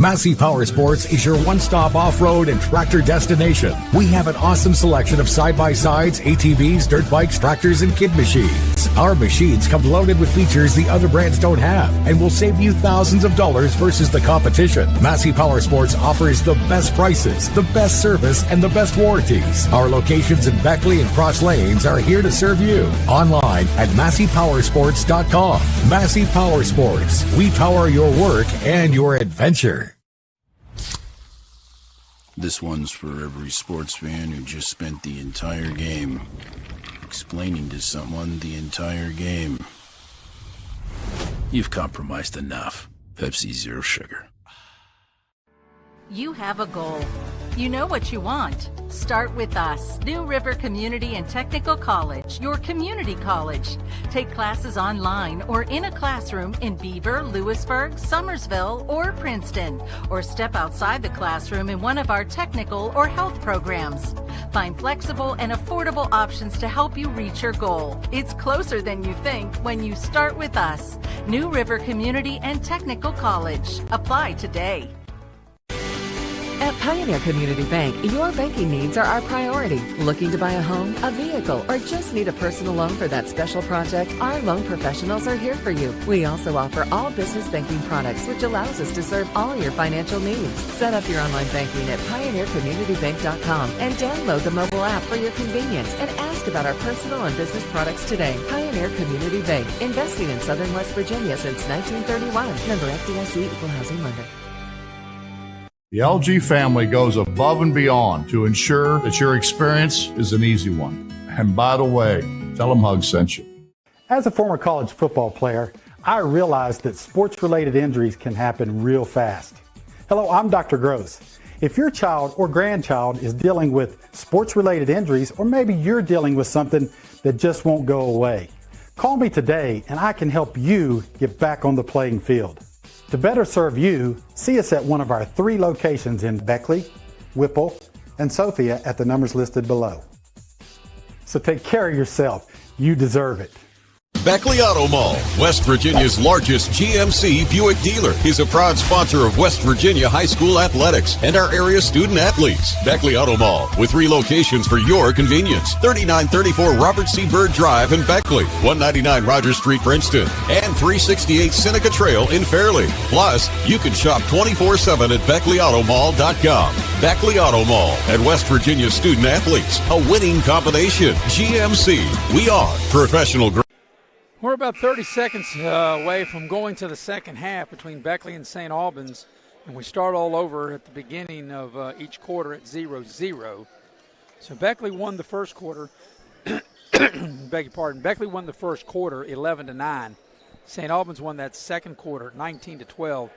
Massey Power Sports is your one-stop off-road and tractor destination. We have an awesome selection of side-by-sides, ATVs, dirt bikes, tractors, and kid machines. Our machines come loaded with features the other brands don't have and will save you thousands of dollars versus the competition. Massey Power Sports offers the best prices, the best service, and the best warranties. Our locations in Beckley and Cross Lanes are here to serve you. Online at MasseyPowersports.com. Massey Power Sports. We power your work and your adventure. This one's for every sports fan who just spent the entire game explaining to someone the entire game. You've compromised enough. Pepsi Zero Sugar. You have a goal. You know what you want. Start with us. New River Community and Technical College, your community college. Take classes online or in a classroom in Beaver, Lewisburg, Summersville, or Princeton. Or step outside the classroom in one of our technical or health programs. Find flexible and affordable options to help you reach your goal. It's closer than you think when you start with us. New River Community and Technical College. Apply today. At Pioneer Community Bank, your banking needs are our priority. Looking to buy a home, a vehicle, or just need a personal loan for that special project? Our loan professionals are here for you. We also offer all business banking products, which allows us to serve all your financial needs. Set up your online banking at pioneercommunitybank.com and download the mobile app for your convenience and ask about our personal and business products today. Pioneer Community Bank, investing in Southern West Virginia since 1931. Member FDIC, Equal Housing Lender. The LG family goes above and beyond to ensure that your experience is an easy one. And by the way, tell them Hug sent you. As a former college football player, I realized that sports-related injuries can happen real fast. Hello, I'm Dr. Gross. If your child or grandchild is dealing with sports-related injuries, or maybe you're dealing with something that just won't go away, call me today and I can help you get back on the playing field. To better serve you, see us at one of our 3 locations in Beckley, Whipple, and Sophia at the numbers listed below. So take care of yourself. You deserve it. Beckley Auto Mall, West Virginia's largest GMC Buick dealer, is a proud sponsor of West Virginia High School athletics and our area student athletes. Beckley Auto Mall, with 3 locations for your convenience. 3934 Robert C. Byrd Drive in Beckley, 199 Rogers Street, Princeton, and 368 Seneca Trail in Fairleigh. Plus, you can shop 24/7 at BeckleyAutomall.com. Beckley Auto Mall and West Virginia student athletes, a winning combination. GMC, we are professional. We're about 30 seconds away from going to the second half between Beckley and St. Albans, and we start all over at the beginning of each quarter at 0-0. So Beckley won the first quarter. Beg your pardon. Beckley won the first quarter 11-9. St. Albans won that second quarter 19-12.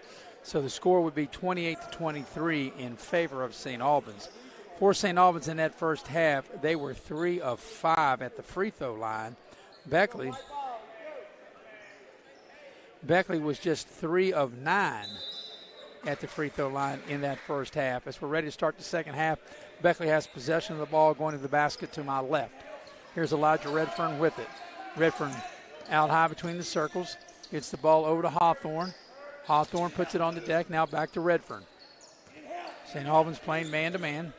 So the score would be 28-23 in favor of St. Albans. For St. Albans in that first half, they were 3 of 5 at the free throw line. Beckley was just 3 of 9 at the free throw line in that first half. As we're ready to start the second half, Beckley has possession of the ball going to the basket to my left. Here's Elijah Redfern with it. Redfern out high between the circles, gets the ball over to Hawthorne. Hawthorne puts it on the deck, now back to Redfern. St. Albans playing man-to-man.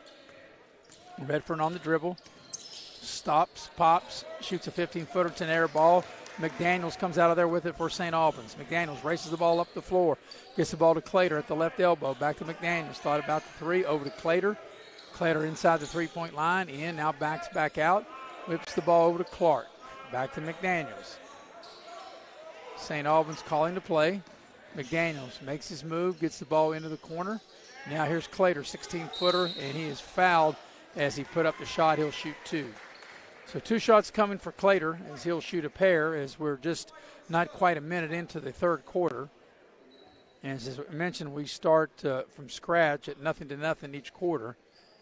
Redfern on the dribble. Stops, pops, shoots a 15-footer. It's an air ball. McDaniels comes out of there with it for St. Albans. McDaniels races the ball up the floor. Gets the ball to Clater at the left elbow. Back to McDaniels. Thought about the 3. Over to Clater. Clater inside the three-point line. In, now backs back out. Whips the ball over to Clark. Back to McDaniels. St. Albans calling the play. McDaniels makes his move. Gets the ball into the corner. Now here's Clater, 16-footer, and he is fouled as he put up the shot. He'll shoot 2. So 2 shots coming for Clater as he'll shoot a pair, as we're just not quite a minute into the third quarter. And as I mentioned, we start from scratch at 0-0 each quarter.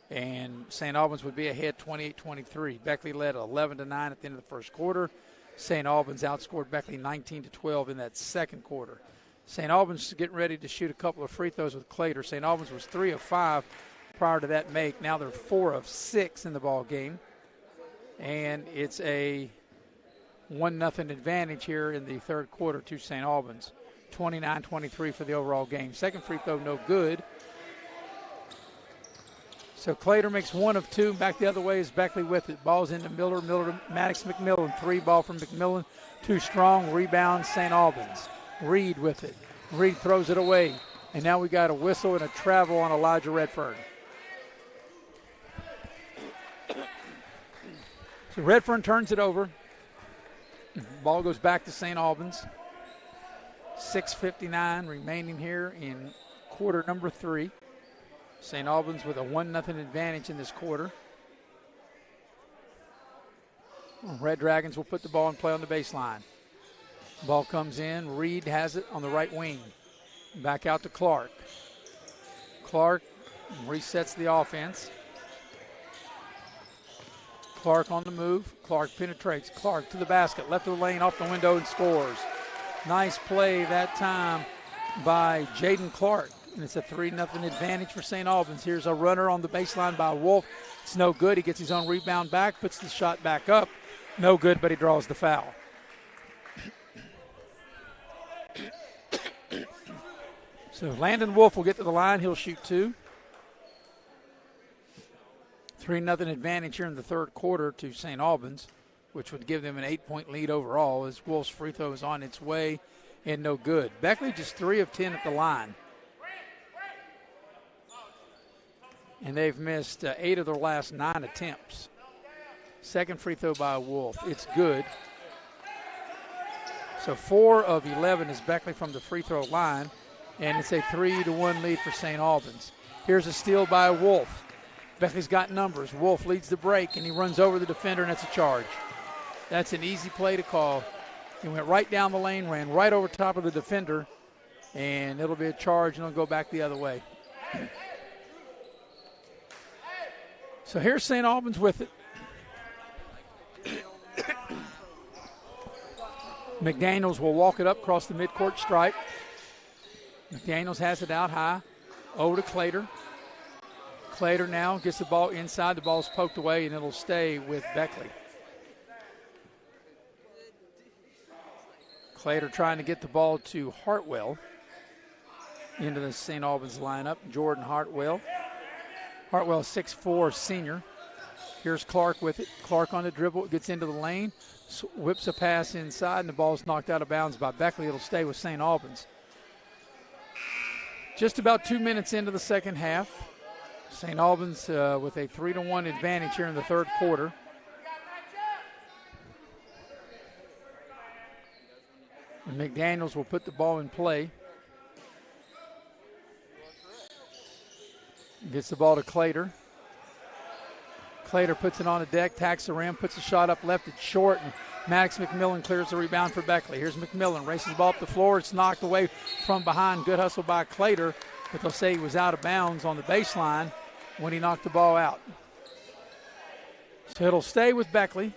And St. Albans would be ahead 28-23. Beckley led 11-9 at the end of the first quarter. St. Albans outscored Beckley 19-12 in that second quarter. St. Albans getting ready to shoot a couple of free throws with Clater. St. Albans was 3 of 5 prior to that make. Now they're 4 of 6 in the ball game. And it's a 1-0 advantage here in the third quarter to St. Albans. 29-23 for the overall game. Second free throw, no good. So Clater makes one of two. Back the other way is Beckley with it. Ball's into Miller. Miller to Maddox McMillan. 3 ball from McMillan. Too strong. Rebound, St. Albans. Reed with it. Reed throws it away. And now we got a whistle and a travel on Elijah Redfern. So Redfern turns it over. Ball goes back to St. Albans. 6:59 remaining here in quarter number 3. St. Albans with a 1-0 advantage in this quarter. Red Dragons will put the ball in play on the baseline. Ball comes in. Reed has it on the right wing. Back out to Clark. Clark resets the offense. Clark on the move. Clark penetrates. Clark to the basket. Left of the lane, off the window, and scores. Nice play that time by Jaden Clark. And it's a 3-0 advantage for St. Albans. Here's a runner on the baseline by Wolf. It's no good. He gets his own rebound back, puts the shot back up. No good, but he draws the foul. So Landon Wolf will get to the line. He'll shoot 2. 3-0 advantage here in the third quarter to St. Albans, which would give them an 8-point lead overall as Wolf's free throw is on its way and no good. Beckley just 3 of 10 at the line. And they've missed 8 of their last 9 attempts. Second free throw by Wolf. It's good. So 4 of 11 is Beckley from the free throw line, and it's a 3-1 lead for St. Albans. Here's a steal by Wolf. Beckley's got numbers. Wolf leads the break, and he runs over the defender, and it's a charge. That's an easy play to call. He went right down the lane, ran right over top of the defender, and it'll be a charge, and it'll go back the other way. So here's St. Albans with it. McDaniels will walk it up across the midcourt stripe. McDaniels has it out high. Over to Clater. Clater now gets the ball inside. The ball's poked away, and it'll stay with Beckley. Clater trying to get the ball to Hartwell into the St. Albans lineup. Jordan Hartwell. Hartwell, 6'4", senior. Here's Clark with it. Clark on the dribble, gets into the lane, whips a pass inside, and the ball's knocked out of bounds by Beckley. It'll stay with St. Albans. Just about 2 minutes into the second half. St. Albans with a 3-1 advantage here in the third quarter. And McDaniels will put the ball in play. Gets the ball to Clater. Clater puts it on the deck, tacks the rim, puts the shot up left. It's short, and Maddox McMillan clears the rebound for Beckley. Here's McMillan, races the ball up the floor. It's knocked away from behind. Good hustle by Clater, but they'll say he was out of bounds on the baseline when he knocked the ball out. So it'll stay with Beckley.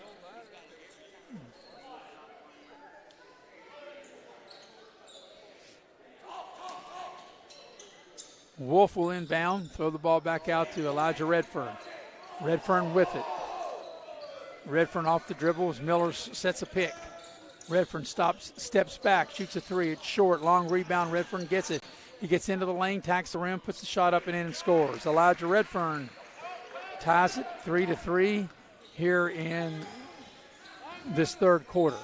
Wolf will inbound, throw the ball back out to Elijah Redfern. Redfern with it. Redfern off the dribble as Miller sets a pick. Redfern steps back, shoots a 3. It's short, long rebound. Redfern gets it. He gets into the lane, tacks the rim, puts the shot up and in and scores. Elijah Redfern ties it 3-3 here in this third quarter.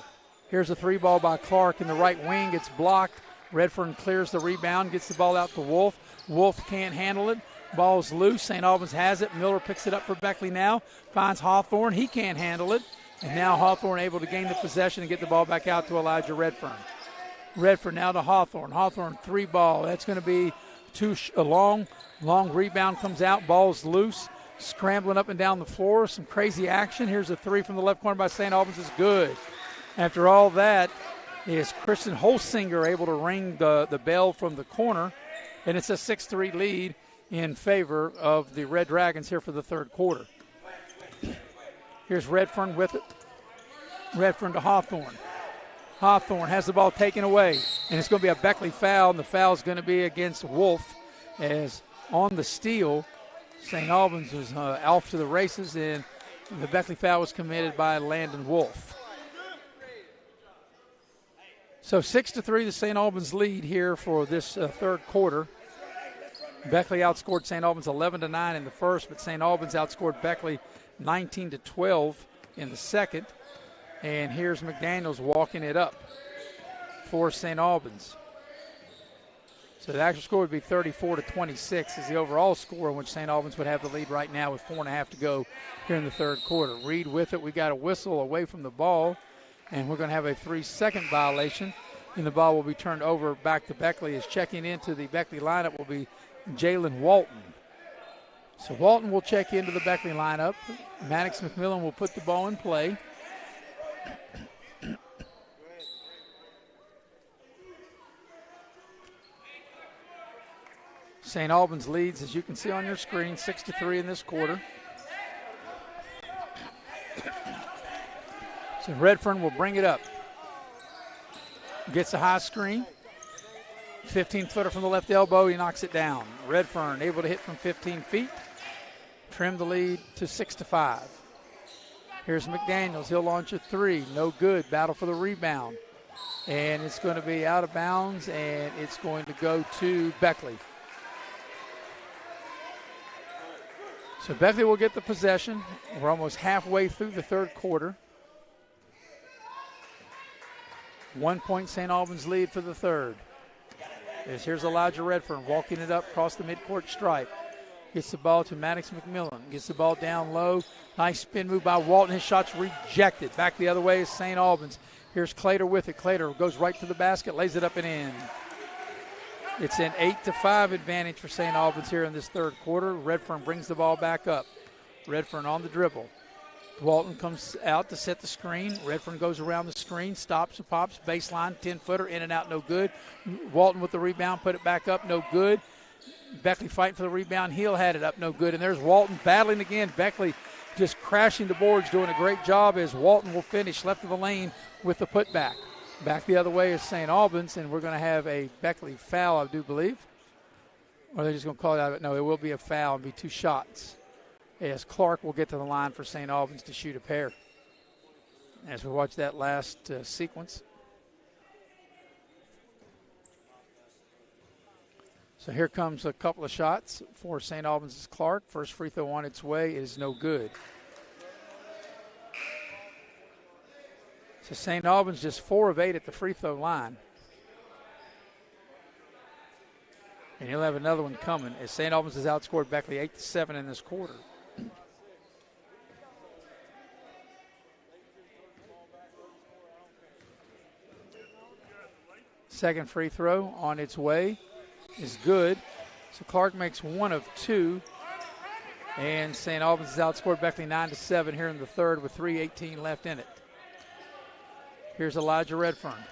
Here's a 3 ball by Clark in the right wing. It's blocked. Redfern clears the rebound, gets the ball out to Wolf. Wolf can't handle it. Ball's loose. St. Albans has it. Miller picks it up for Beckley now. Finds Hawthorne. He can't handle it. And now Hawthorne able to gain the possession and get the ball back out to Elijah Redfern. Redfern now to Hawthorne. Hawthorne 3 ball. That's going to be a long rebound comes out. Ball's loose. Scrambling up and down the floor. Some crazy action. Here's a 3 from the left corner by St. Albans. Is good. After all that is Christian Holsinger able to ring the bell from the corner. And it's a 6-3 lead in favor of the Red Dragons here for the third quarter. Here's Redfern with it. Redfern to Hawthorne. Hawthorne has the ball taken away, and it's going to be a Beckley foul, and the foul is going to be against Wolf as on the steal, St. Albans was off to the races, and the Beckley foul was committed by Landon Wolf. So 6-3, the St. Albans lead here for this third quarter. Beckley outscored St. Albans 11-9 in the first, but St. Albans outscored Beckley 19-12 in the second. And here's McDaniels walking it up for St. Albans. So the actual score would be 34-26 is the overall score, in which St. Albans would have the lead right now with 4.5 to go here in the third quarter. Reed with it. We got a whistle away from the ball, and we're going to have a 3-second violation. And the ball will be turned over back to Beckley. As checking into the Beckley lineup will be Jalen Walton. So Walton will check into the Beckley lineup. Maddox McMillan will put the ball in play. St. Albans leads, as you can see on your screen, 6-3 in this quarter. So Redfern will bring it up. Gets a high screen. 15-footer from the left elbow. He knocks it down. Redfern able to hit from 15 feet. Trim the lead to 6-5. Here's McDaniels. He'll launch a three. No good. Battle for the rebound. And it's going to be out of bounds, and it's going to go to Beckley. So Beckley will get the possession. We're almost halfway through the third quarter. 1 point St. Albans lead for the third. Here's Elijah Redfern walking it up across the midcourt stripe. Gets the ball to Maddox McMillan. Gets the ball down low. Nice spin move by Walton. His shot's rejected. Back the other way is St. Albans. Here's Clater with it. Clater goes right to the basket, lays it up and in. It's an 8-5 advantage for St. Albans here in this third quarter. Redfern brings the ball back up. Redfern on the dribble. Walton comes out to set the screen. Redfern goes around the screen, stops and pops, baseline, 10-footer, in and out, no good. Walton with the rebound, put it back up, no good. Beckley fighting for the rebound. Heel had it up, no good. And there's Walton battling again. Beckley just crashing the boards, doing a great job as Walton will finish left of the lane with the putback. Back the other way is St. Albans, and we're going to have a Beckley foul, I do believe. Or they're just going to call it out. No, it will be a foul and be 2 shots. As Clark will get to the line for St. Albans to shoot a pair. As we watch that last sequence. So here comes a couple of shots for St. Albans' Clark. First free throw on its way is no good. So St. Albans just 4 of 8 at the free throw line. And he'll have another one coming as St. Albans has outscored Beckley 8-7 in this quarter. Second free throw on its way is good. So Clark makes 1 of 2. And St. Albans has outscored Beckley 9-7 here in the third with 3:18 left in it. Here's Elijah Redfern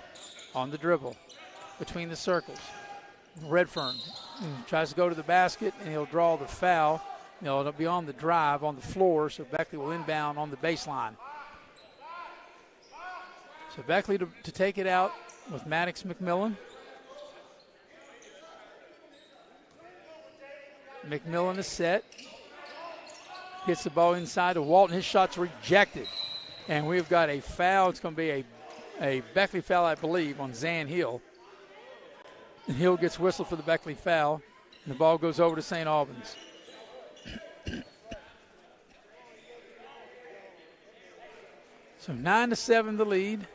on the dribble between the circles. Redfern tries to go to the basket, and he'll draw the foul. It'll be on the drive on the floor, so Beckley will inbound on the baseline. So Beckley to take it out with Maddox McMillan. McMillan is set. Gets the ball inside to Walton. His shot's rejected. And we've got a foul. It's going to be a Beckley foul, I believe, on Zan Hill. And Hill gets whistled for the Beckley foul. And the ball goes over to St. Albans. So 9-7 the lead.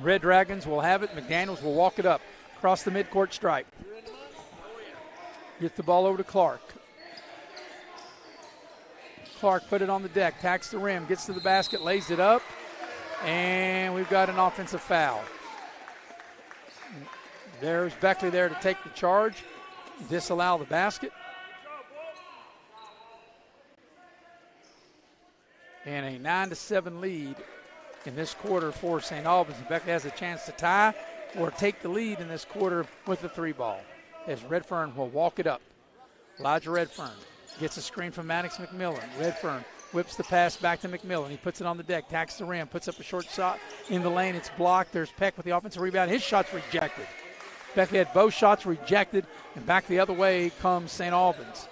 Red Dragons will have it. McDaniels will walk it up across the midcourt stripe. Get the ball over to Clark. Clark put it on the deck, tacks the rim, gets to the basket, lays it up, and we've got an offensive foul. There's Beckley there to take the charge, disallow the basket. And a 9-7 lead in this quarter for St. Albans. Beckley has a chance to tie or take the lead in this quarter with the 3 ball. As Redfern will walk it up. Elijah Redfern gets a screen from Maddox McMillan. Redfern whips the pass back to McMillan. He puts it on the deck, tacks the rim, puts up a short shot in the lane. It's blocked. There's Peck with the offensive rebound. His shot's rejected. Beckley had both shots rejected, and back the other way comes St. Albans.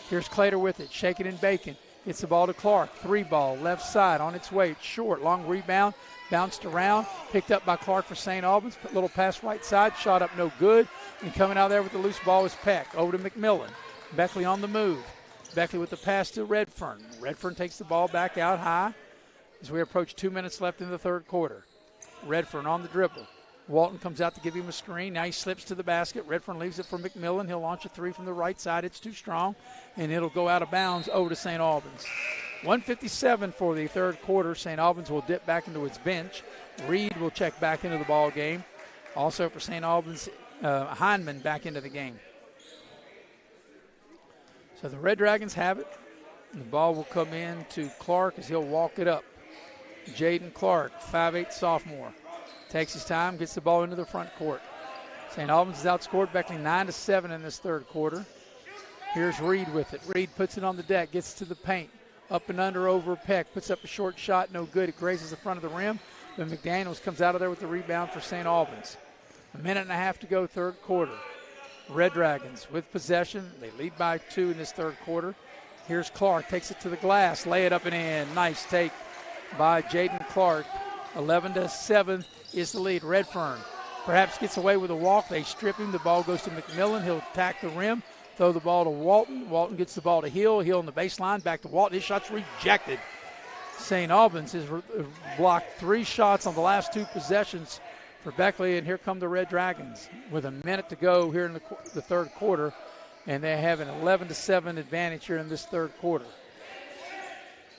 Here's Clater with it, shaking and baking. Gets the ball to Clark. 3-ball, left side, on its way. It's short, long rebound, bounced around, picked up by Clark for St. Albans. Little pass right side, shot up no good. And coming out there with the loose ball is Peck. Over to McMillan. Beckley on the move. Beckley with the pass to Redfern. Redfern takes the ball back out high as we approach 2 minutes left in the third quarter. Redfern on the dribble. Walton comes out to give him a screen. Now he slips to the basket. Redfern leaves it for McMillan. He'll launch a three from the right side. It's too strong, and it'll go out of bounds over to St. Albans. 1:57 for the third quarter. St. Albans will dip back into its bench. Reed will check back into the ball game. Also for St. Albans, Hindman back into the game. So the Red Dragons have it. And the ball will come in to Clark as he'll walk it up. Jaden Clark, 5'8" sophomore. Takes his time, gets the ball into the front court. St. Albans has outscored Beckley 9-7 in this third quarter. Here's Reed with it. Reed puts it on the deck, gets to the paint. Up and under over Peck, puts up a short shot, no good. It grazes the front of the rim. But McDaniels comes out of there with the rebound for St. Albans. 1.5 minutes to go, third quarter. Red Dragons with possession. They lead by 2 in this third quarter. Here's Clark, takes it to the glass, lay it up and in. Nice take by Jaden Clark. 11-7 is the lead. Redfern perhaps gets away with a walk. They strip him. The ball goes to McMillan. He'll attack the rim, throw the ball to Walton. Walton gets the ball to Hill. Hill on the baseline, back to Walton. His shot's rejected. St. Albans has blocked 3 shots on the last 2 possessions for Beckley, and here come the Red Dragons with 1 minute to go here in the third quarter, and they have an 11-7 advantage here in this third quarter.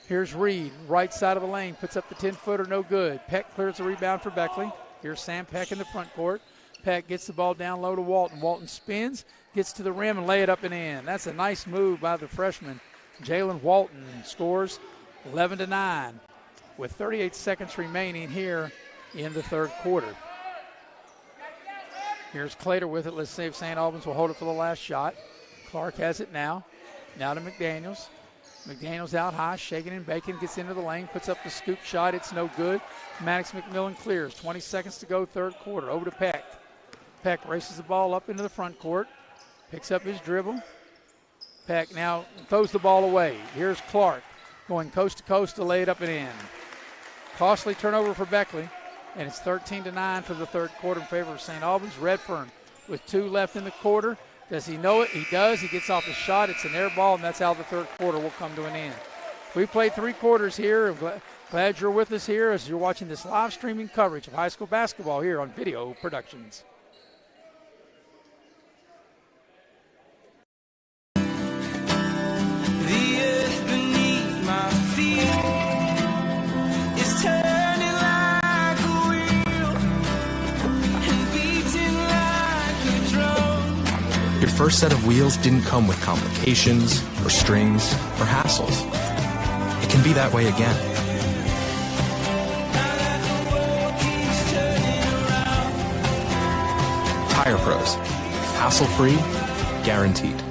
Here's Reed, right side of the lane, puts up the 10-footer, no good. Peck clears the rebound for Beckley. Here's Sam Peck in the front court. Peck gets the ball down low to Walton. Walton spins, gets to the rim, and lay it up and in. That's a nice move by the freshman. Jalen Walton scores 11-9 with 38 seconds remaining here in the third quarter. Here's Clater with it. Let's see if St. Albans will hold it for the last shot. Clark has it now. Now to McDaniels. McDaniels out high, shaking and baking, gets into the lane, puts up the scoop shot. It's no good. Maddox McMillan clears. 20 seconds to go, third quarter. Over to Peck. Peck races the ball up into the front court, picks up his dribble. Peck now throws the ball away. Here's Clark going coast to coast to lay it up and in. Costly turnover for Beckley, and it's 13-9 for the third quarter in favor of St. Albans. Redfern with 2 left in the quarter. Does he know it? He does. He gets off his shot. It's an air ball, and that's how the third quarter will come to an end. We played 3 quarters here. I'm glad you're with us here as you're watching this live streaming coverage of high school basketball here on Video Productions. The earth beneath my feet is turning like a wheel and beating like a drum. Your first set of wheels didn't come with complications or strings or hassles. It can be that way again. Tire Pros. Hassle-free, guaranteed.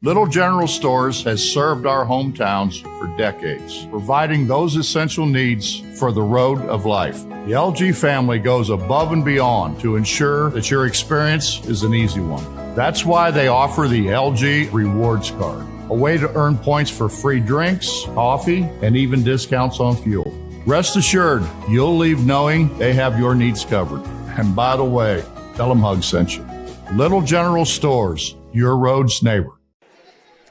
Little General Stores has served our hometowns for decades, providing those essential needs for the road of life. The LG family goes above and beyond to ensure that your experience is an easy one. That's why they offer the LG Rewards Card, a way to earn points for free drinks, coffee, and even discounts on fuel. Rest assured, you'll leave knowing they have your needs covered. And by the way, tell them Hug sent you. Little General Stores, your road's neighbor.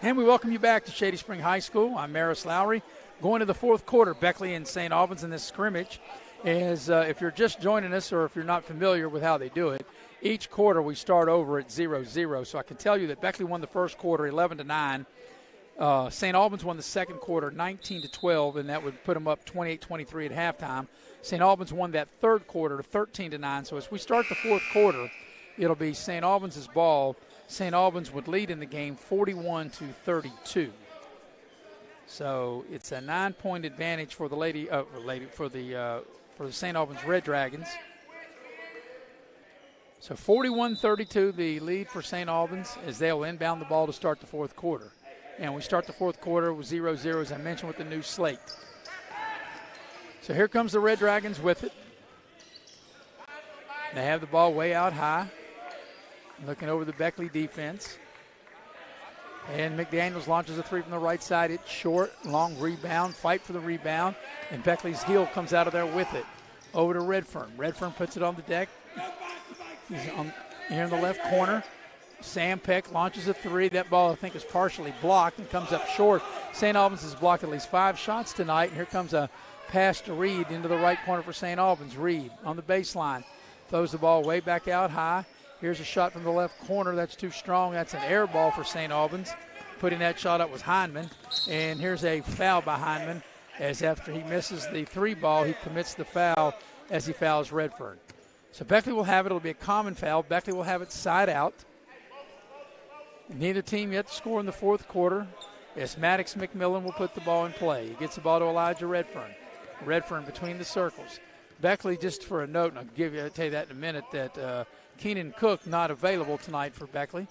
And we welcome you back to Shady Spring High School. I'm Maris Lowry. Going to the fourth quarter, Beckley and St. Albans in this scrimmage. If you're just joining us or if you're not familiar with how they do it, each quarter we start over at 0-0. So I can tell you that Beckley won the first quarter 11-9. St. Albans won the second quarter 19-12, and that would put them up 28-23 at halftime. St. Albans won that third quarter 13-9. So as we start the fourth quarter, it'll be St. Albans' ball. St. Albans would lead in the game 41-32. So it's a 9-point advantage for the St. Albans Red Dragons. So 41-32, the lead for St. Albans as they'll inbound the ball to start the fourth quarter. And we start the fourth quarter with 0-0, as I mentioned, with the new slate. So here comes the Red Dragons with it. They have the ball way out high. Looking over the Beckley defense. And McDaniels launches a three from the right side. It's short, long rebound, fight for the rebound. And Beckley's heel comes out of there with it. Over to Redfern. Redfern puts it on the deck. He's here in the left corner. Sam Peck launches a three. That ball, I think, is partially blocked and comes up short. St. Albans has blocked at least 5 shots tonight. And here comes a pass to Reed into the right corner for St. Albans. Reed on the baseline. Throws the ball way back out high. Here's a shot from the left corner. That's too strong. That's an air ball for St. Albans. Putting that shot up was Hindman. And here's a foul by Hindman, as after he misses the 3 ball, he commits the foul as he fouls Redfern. So Beckley will have it. It'll be a common foul. Beckley will have it side out. Neither team yet to score in the fourth quarter. As Maddox McMillan will put the ball in play. He gets the ball to Elijah Redfern. Redfern between the circles. Beckley, just for a note, and I'll tell you that in a minute, that Keenan Cook not available tonight for Beckley.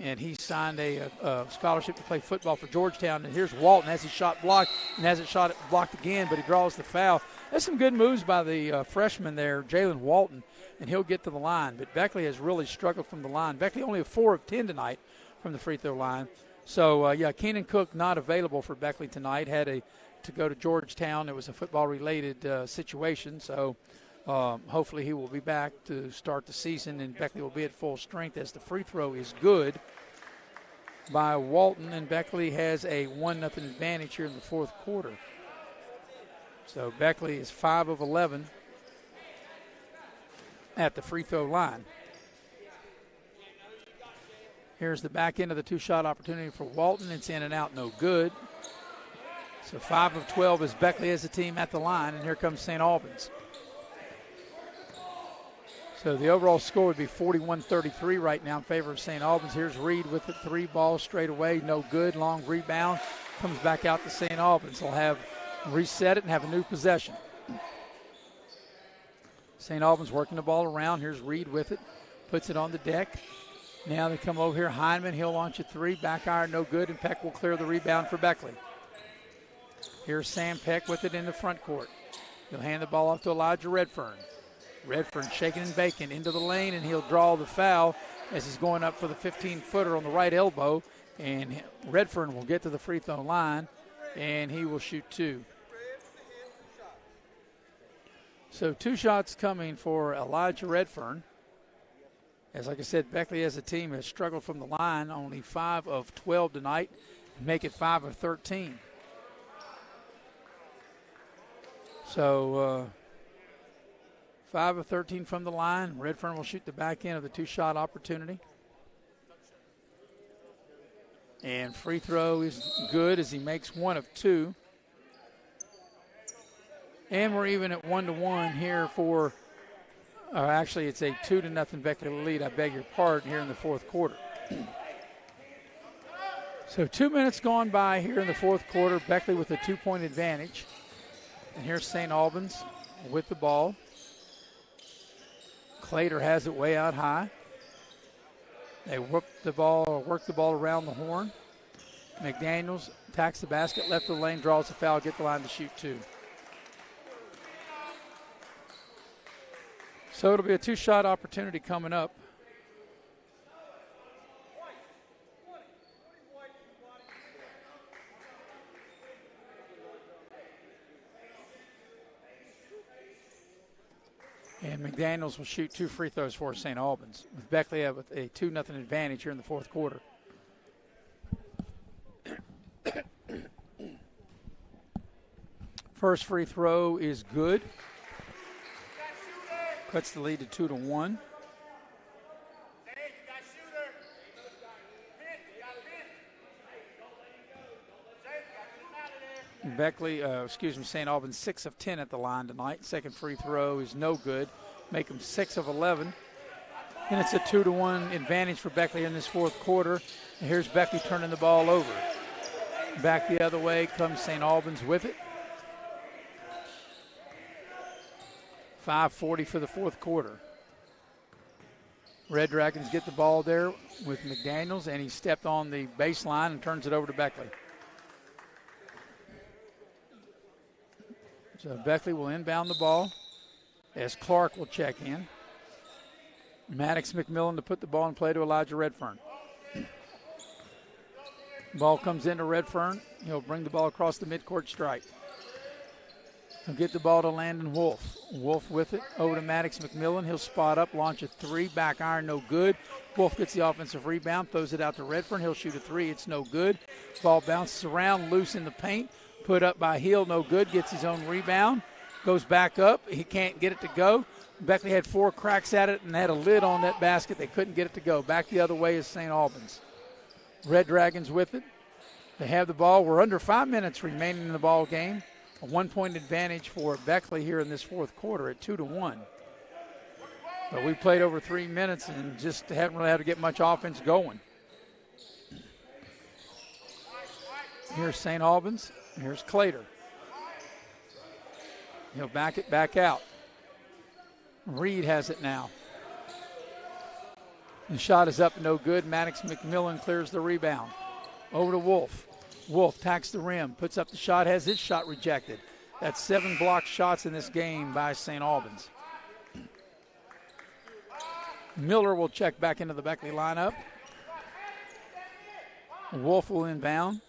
And he signed a scholarship to play football for Georgetown. And here's Walton, has his shot blocked, and has it shot blocked again, but he draws the foul. That's some good moves by the freshman there, Jalen Walton, and he'll get to the line. But Beckley has really struggled from the line. Beckley only 4 of 10 tonight from the free throw line. So, Keenan Cook not available for Beckley tonight. Had to go to Georgetown. It was a football-related situation. So, hopefully he will be back to start the season, and Beckley will be at full strength as the free throw is good by Walton, and Beckley has a 1-0 advantage here in the fourth quarter. So Beckley is 5 of 11 at the free throw line. Here's the back end of the 2-shot opportunity for Walton. It's in and out, no good. So 5 of 12 is Beckley as a team at the line, and here comes St. Albans. So the overall score would be 41-33 right now in favor of St. Albans. Here's Reed with the 3 ball straight away, no good. Long rebound, comes back out to St. Albans. They'll have reset it and have a new possession. St. Albans working the ball around. Here's Reed with it, puts it on the deck. Now they come over here. Hindman, he'll launch a 3, back iron, no good, and Peck will clear the rebound for Beckley. Here's Sam Peck with it in the front court. He'll hand the ball off to Elijah Redfern. Redfern shaking and baking into the lane, and he'll draw the foul as he's going up for the 15-footer on the right elbow. And Redfern will get to the free throw line, and he will shoot 2. So 2 shots coming for Elijah Redfern. As like I said, Beckley as a team has struggled from the line, only 5 of 12 tonight, and make it 5 of 13. So 5 of 13 from the line. Redfern will shoot the back end of the 2-shot opportunity. And free throw is good as he makes 1 of 2. And we're even at 1-1 here for, actually it's a 2-0 Beckley lead. I beg your pardon, here in the fourth quarter. So 2 minutes gone by here in the fourth quarter. Beckley with a 2-point advantage. And here's St. Albans with the ball. Clater has it way out high. They work the ball around the horn. McDaniels attacks the basket, left of the lane, draws the foul, get the line to shoot 2. So it'll be a 2-shot opportunity coming up. And McDaniels will shoot 2 free throws for St. Albans, with Beckley with a 2-0 advantage here in the fourth quarter. First free throw is good. Cuts the lead to 2-1. St. Albans 6 of 10 at the line tonight. Second free throw is no good. Make them 6 of 11. And it's a 2-1 advantage for Beckley in this fourth quarter. And here's Beckley turning the ball over. Back the other way comes St. Albans with it. 5:40 for the fourth quarter. Red Dragons get the ball there with McDaniels, and he stepped on the baseline and turns it over to Beckley. So Beckley will inbound the ball as Clark will check in. Maddox McMillan to put the ball in play to Elijah Redfern. Ball comes into Redfern. He'll bring the ball across the midcourt stripe. He'll get the ball to Landon Wolf. Wolf with it over to Maddox McMillan. He'll spot up, launch a three, back iron, no good. Wolf gets the offensive rebound, throws it out to Redfern. He'll shoot a three, it's no good. Ball bounces around, loose in the paint. Put up by Hill, no good. Gets his own rebound. Goes back up. He can't get it to go. Beckley had 4 cracks at it and had a lid on that basket. They couldn't get it to go. Back the other way is St. Albans. Red Dragons with it. They have the ball. We're under 5 minutes remaining in the ball game. A 1-point advantage for Beckley here in this fourth quarter at 2-1. But we played over 3 minutes and just haven't really had to get much offense going. Here's St. Albans. Here's Clater. He'll back it back out. Reed has it now. The shot is up, no good. Maddox McMillan clears the rebound. Over to Wolf. Wolf tacks the rim, puts up the shot, has his shot rejected. That's 7 blocked shots in this game by St. Albans. Miller will check back into the Beckley lineup. Wolf will inbound.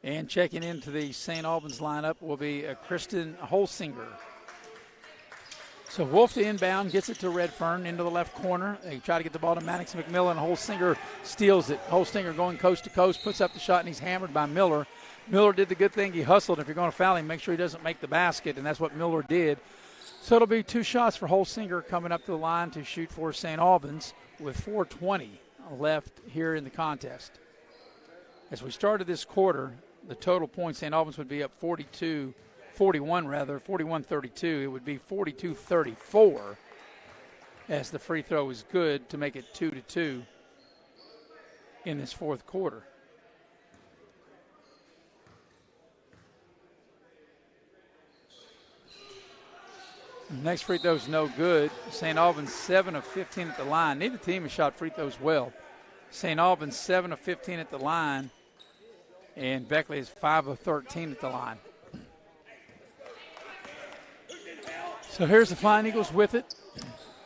And checking into the St. Albans lineup will be Kristen Holsinger. So Wolf to inbound, gets it to Redfern into the left corner. They try to get the ball to Maddox McMillan. Holsinger steals it. Holsinger going coast to coast, puts up the shot, and he's hammered by Miller. Miller did the good thing. He hustled. If you're going to foul him, make sure he doesn't make the basket, and that's what Miller did. So it'll be 2 shots for Holsinger coming up to the line to shoot for St. Albans with 4:20 left here in the contest. As we started this quarter, the total points, St. Albans would be up 41-32. It would be 42-34 as the free throw is good to make it 2-2 in this fourth quarter. The next free throw is no good. St. Albans 7 of 15 at the line. Neither team has shot free throws well. St. Albans 7 of 15 at the line. And Beckley is 5 of 13 at the line. So here's the Flying Eagles with it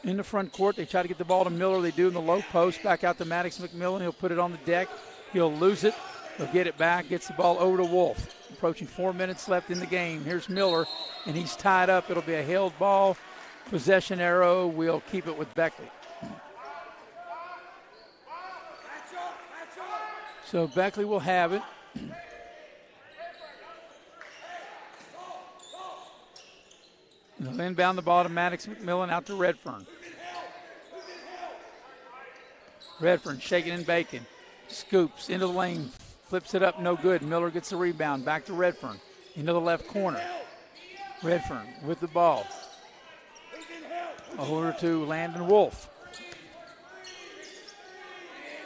in the front court. They try to get the ball to Miller. They do in the low post. Back out to Maddox McMillan. He'll put it on the deck. He'll lose it. He'll get it back. Gets the ball over to Wolf. Approaching 4 minutes left in the game. Here's Miller, and he's tied up. It'll be a held ball. Possession arrow. We'll keep it with Beckley. So Beckley will have it. They'll inbound the ball to Maddox McMillan out to Redfern. Redfern shaking and baking. Scoops into the lane. Flips it up, no good. Miller gets the rebound. Back to Redfern. Into the left corner. Redfern with the ball. Over to Landon Wolf.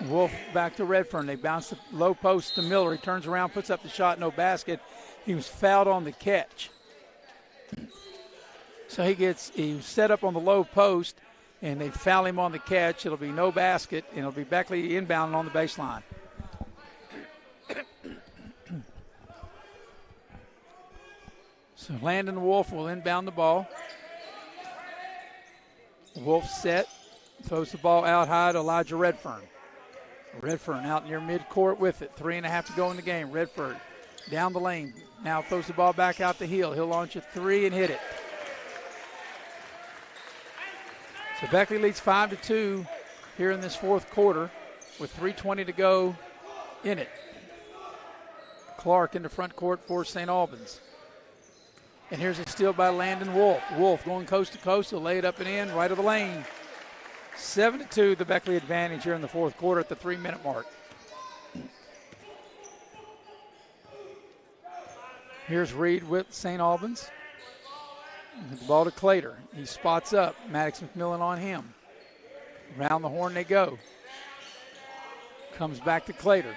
Wolf back to Redfern. They bounce the low post to Miller. He turns around, puts up the shot, no basket. He was fouled on the catch. So he was set up on the low post, and they foul him on the catch. It'll be no basket, and it'll be Beckley inbound on the baseline. So Landon Wolf will inbound the ball. Wolf set, throws the ball out high to Elijah Redfern. Redfern out near midcourt with it. 3.5 to go in the game. Redfern down the lane. Now throws the ball back out to Hill. He'll launch a 3 and hit it. So Beckley leads 5-2 here in this fourth quarter with 3:20 to go in it. Clark in the front court for St. Albans. And here's a steal by Landon Wolf. Wolf going coast to coast. He'll lay it up and in, right of the lane. 7-2, the Beckley advantage here in the fourth quarter at the 3-minute mark. Here's Reed with St. Albans. The ball to Clater. He spots up. Maddox McMillan on him. Around the horn they go. Comes back to Clater.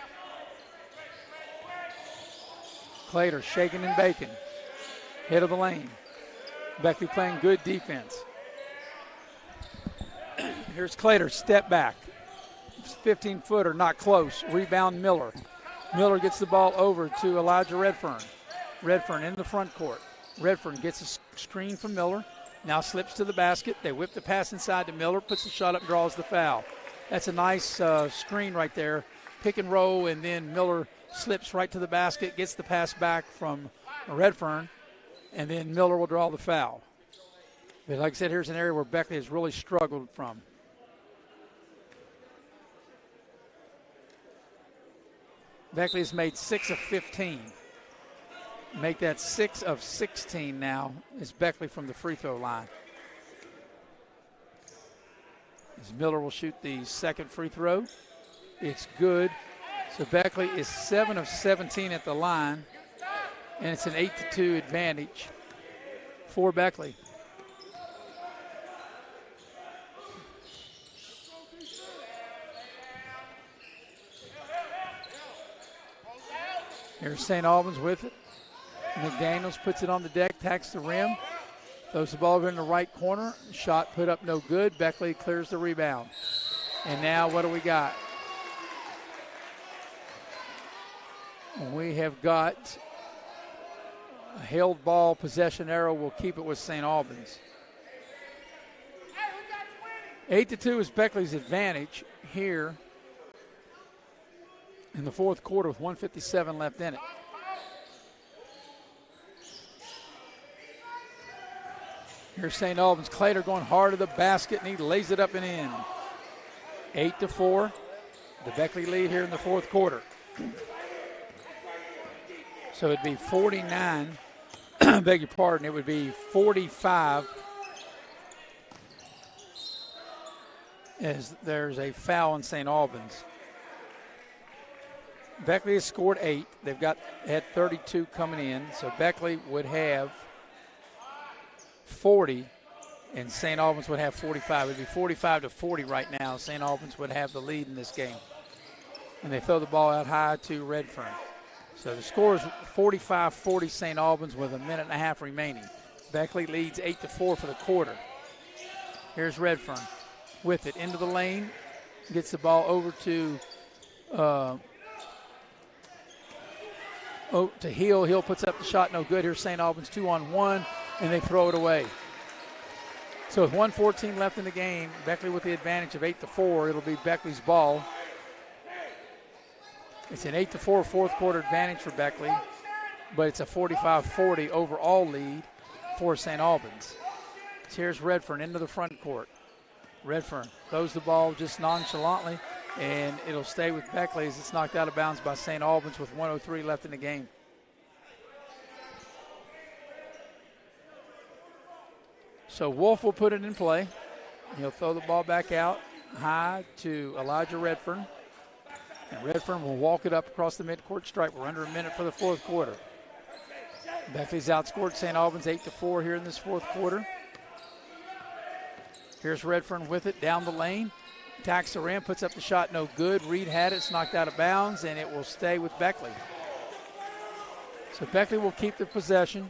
Clater shaking and baking. Head of the lane. Beckley playing good defense. Here's Clater, step back. 15-footer, not close. Rebound Miller. Miller gets the ball over to Elijah Redfern. Redfern in the front court. Redfern gets a screen from Miller. Now slips to the basket. They whip the pass inside to Miller, puts the shot up, draws the foul. That's a nice screen right there. Pick and roll, and then Miller slips right to the basket, gets the pass back from Redfern, and then Miller will draw the foul. But like I said, here's an area where Beckley has really struggled from. Beckley has made 6 of 15. Make that 6 of 16 now is Beckley from the free throw line. As Miller will shoot the second free throw. It's good. So Beckley is 7 of 17 at the line, and it's an 8-2 advantage for Beckley. Here's St. Albans with it. McDaniels puts it on the deck, tacks the rim, throws the ball over in the right corner. Shot put up no good. Beckley clears the rebound. And now what do we got? We have got a held ball possession arrow. Will keep it with St. Albans. 8-2 is Beckley's advantage here in the fourth quarter with 1:57 left in it. Here's St. Albans. Clater going hard to the basket, and he lays it up and in. 8-4, the Beckley lead here in the fourth quarter. So it'd be 49, beg your pardon, it would be 45 as there's a foul in St. Albans. Beckley has scored 8. They've had 32 coming in, so Beckley would have 40, and St. Albans would have 45. It would be 45-40 right now. St. Albans would have the lead in this game. And they throw the ball out high to Redfern. So the score is 45-40 St. Albans with a minute and a half remaining. Beckley leads 8-4 for the quarter. Here's Redfern with it into the lane. Gets the ball over to Hill. Hill puts up the shot, no good. Here's St. Albans 2-on-1, and they throw it away. So with 1:14 left in the game, Beckley with the advantage of 8-4. It'll be Beckley's ball. It's an 8-4 fourth quarter advantage for Beckley, but it's a 45-40 overall lead for St. Albans. So here's Redfern into the front court. Redfern throws the ball just nonchalantly, and it'll stay with Beckley as it's knocked out of bounds by St. Albans with 1:03 left in the game. So Wolf will put it in play. He'll throw the ball back out high to Elijah Redfern. And Redfern will walk it up across the midcourt stripe. We're under a minute for the fourth quarter. Beckley's outscored St. Albans 8-4 here in this fourth quarter. Here's Redfern with it down the lane. Attacks the rim, puts up the shot, no good. Reed had it, it's knocked out of bounds, and it will stay with Beckley. So Beckley will keep the possession.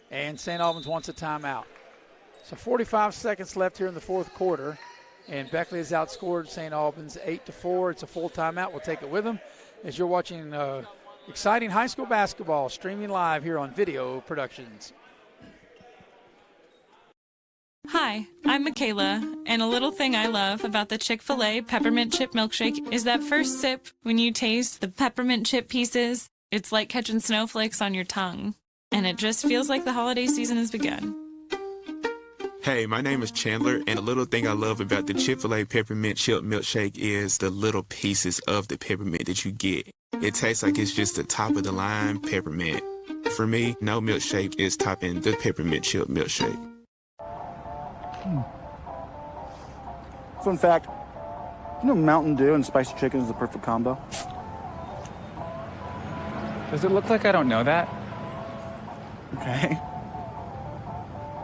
And St. Albans wants a timeout. So 45 seconds left here in the fourth quarter, and Beckley has outscored St. Albans 8-4. It's a full timeout. We'll take it with them as you're watching exciting high school basketball streaming live here on Video Productions. Hi, I'm Michaela, and a little thing I love about the Chick-fil-A peppermint chip milkshake is that first sip when you taste the peppermint chip pieces. It's like catching snowflakes on your tongue, and it just feels like the holiday season has begun. Hey, my name is Chandler, and a little thing I love about the Chick-fil-A peppermint chip milkshake is the little pieces of the peppermint that you get. It tastes like it's just the top of the line peppermint. For me, no milkshake is topping the peppermint chip milkshake. Fun fact, you know Mountain Dew and spicy chicken is the perfect combo? Does it look like I don't know that? Okay.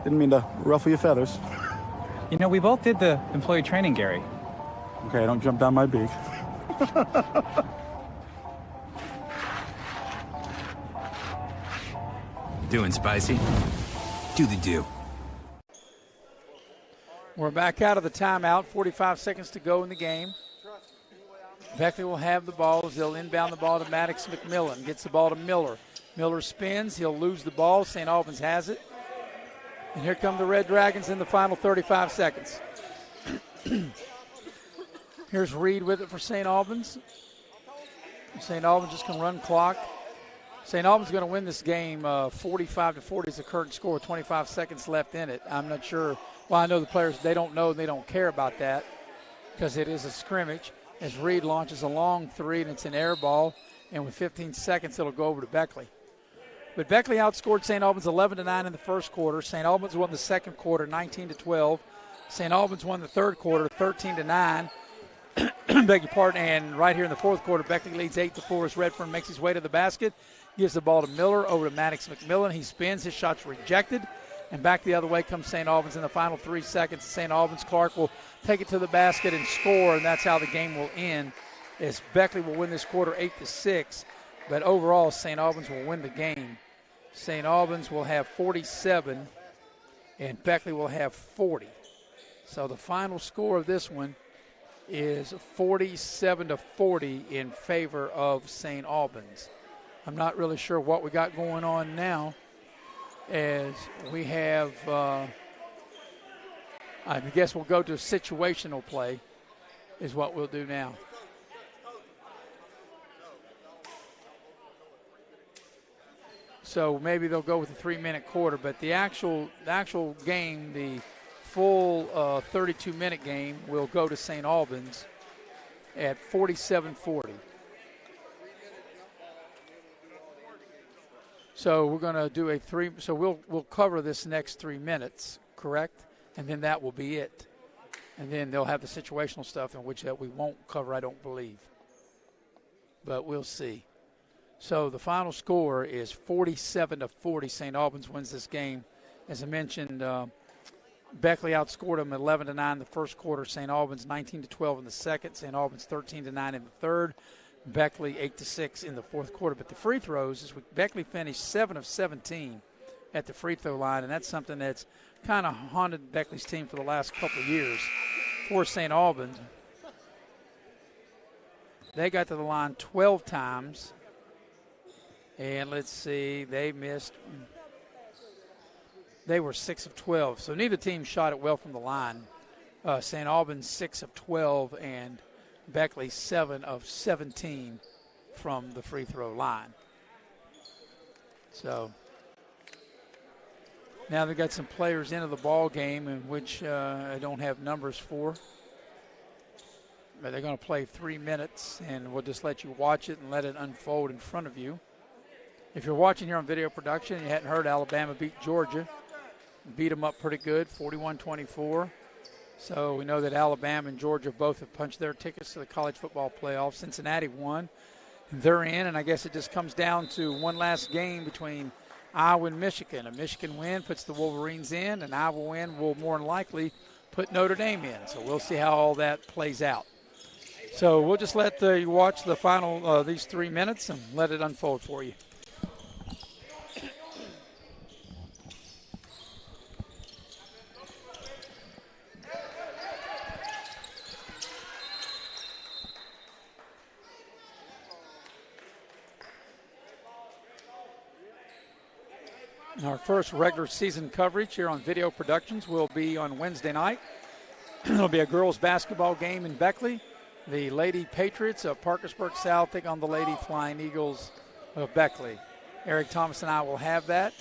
Didn't mean to ruffle your feathers. You know, we both did the employee training, Gary. Okay, don't jump down my beak. Doing spicy? Do the do. We're back out of the timeout. 45 seconds to go in the game. Beckley will have the ball. They'll inbound the ball to Maddox McMillan. Gets the ball to Miller. Miller spins. He'll lose the ball. St. Albans has it. And here come the Red Dragons in the final 35 seconds. Here's Reed with it for St. Albans. St. Albans just going to run clock. St. Albans is going to win this game 45-40 is the current score with 25 seconds left in it. I'm not sure. Well, I know the players, they don't know, they don't care about that because it is a scrimmage. As Reed launches a long three, and it's an air ball, and with 15 seconds, it'll go over to Beckley. But Beckley outscored St. Albans 11-9 in the first quarter. St. Albans won the second quarter 19-12. St. Albans won the third quarter 13-9. Beg your pardon. And right here in the fourth quarter, Beckley leads 8-4 as Redfern makes his way to the basket. Gives the ball to Miller over to Maddox McMillan. He spins. His shot's rejected. And back the other way comes St. Albans in the final 3 seconds. St. Albans, Clark will take it to the basket and score, and that's how the game will end. As Beckley will win this quarter 8-6. But overall, St. Albans will win the game. St. Albans will have 47, and Beckley will have 40. So the final score of this one is 47-40 in favor of St. Albans. I'm not really sure what we got going on now, as we have, I guess we'll go to situational play is what we'll do now. So maybe they'll go with a 3-minute quarter, but the actual game, the full 32-minute game, will go to St. Albans at 47-40. So we're going to do so we'll cover this next 3 minutes, correct? And then that will be it. And then they'll have the situational stuff in which that we won't cover, I don't believe. But we'll see. So the final score is 47-40. St. Albans wins this game. As I mentioned, Beckley outscored them 11-9 in the first quarter. St. Albans 19-12 in the second. St. Albans 13-9 in the third. Beckley 8-6 in the fourth quarter. But the free throws, Beckley finished 7 of 17 at the free throw line, and that's something that's kind of haunted Beckley's team for the last couple of years. For St. Albans, they got to the line 12 times. And let's see, they were 6 of 12. So neither team shot it well from the line. St. Albans 6 of 12 and Beckley 7 of 17 from the free throw line. So now they've got some players into the ball game in which I don't have numbers for. But they're going to play 3 minutes, and we'll just let you watch it and let it unfold in front of you. If you're watching here on video production and you hadn't heard, Alabama beat Georgia. Beat them up pretty good, 41-24. So we know that Alabama and Georgia both have punched their tickets to the college football playoff. Cincinnati won. They're in, and I guess it just comes down to one last game between Iowa and Michigan. A Michigan win puts the Wolverines in, and Iowa win will more than likely put Notre Dame in. So we'll see how all that plays out. So we'll just let you watch the final these 3 minutes and let it unfold for you. Our first regular season coverage here on Video Productions will be on Wednesday night. It'll be a girls basketball game in Beckley. The Lady Patriots of Parkersburg South take on the Lady Flying Eagles of Beckley. Eric Thomas and I will have that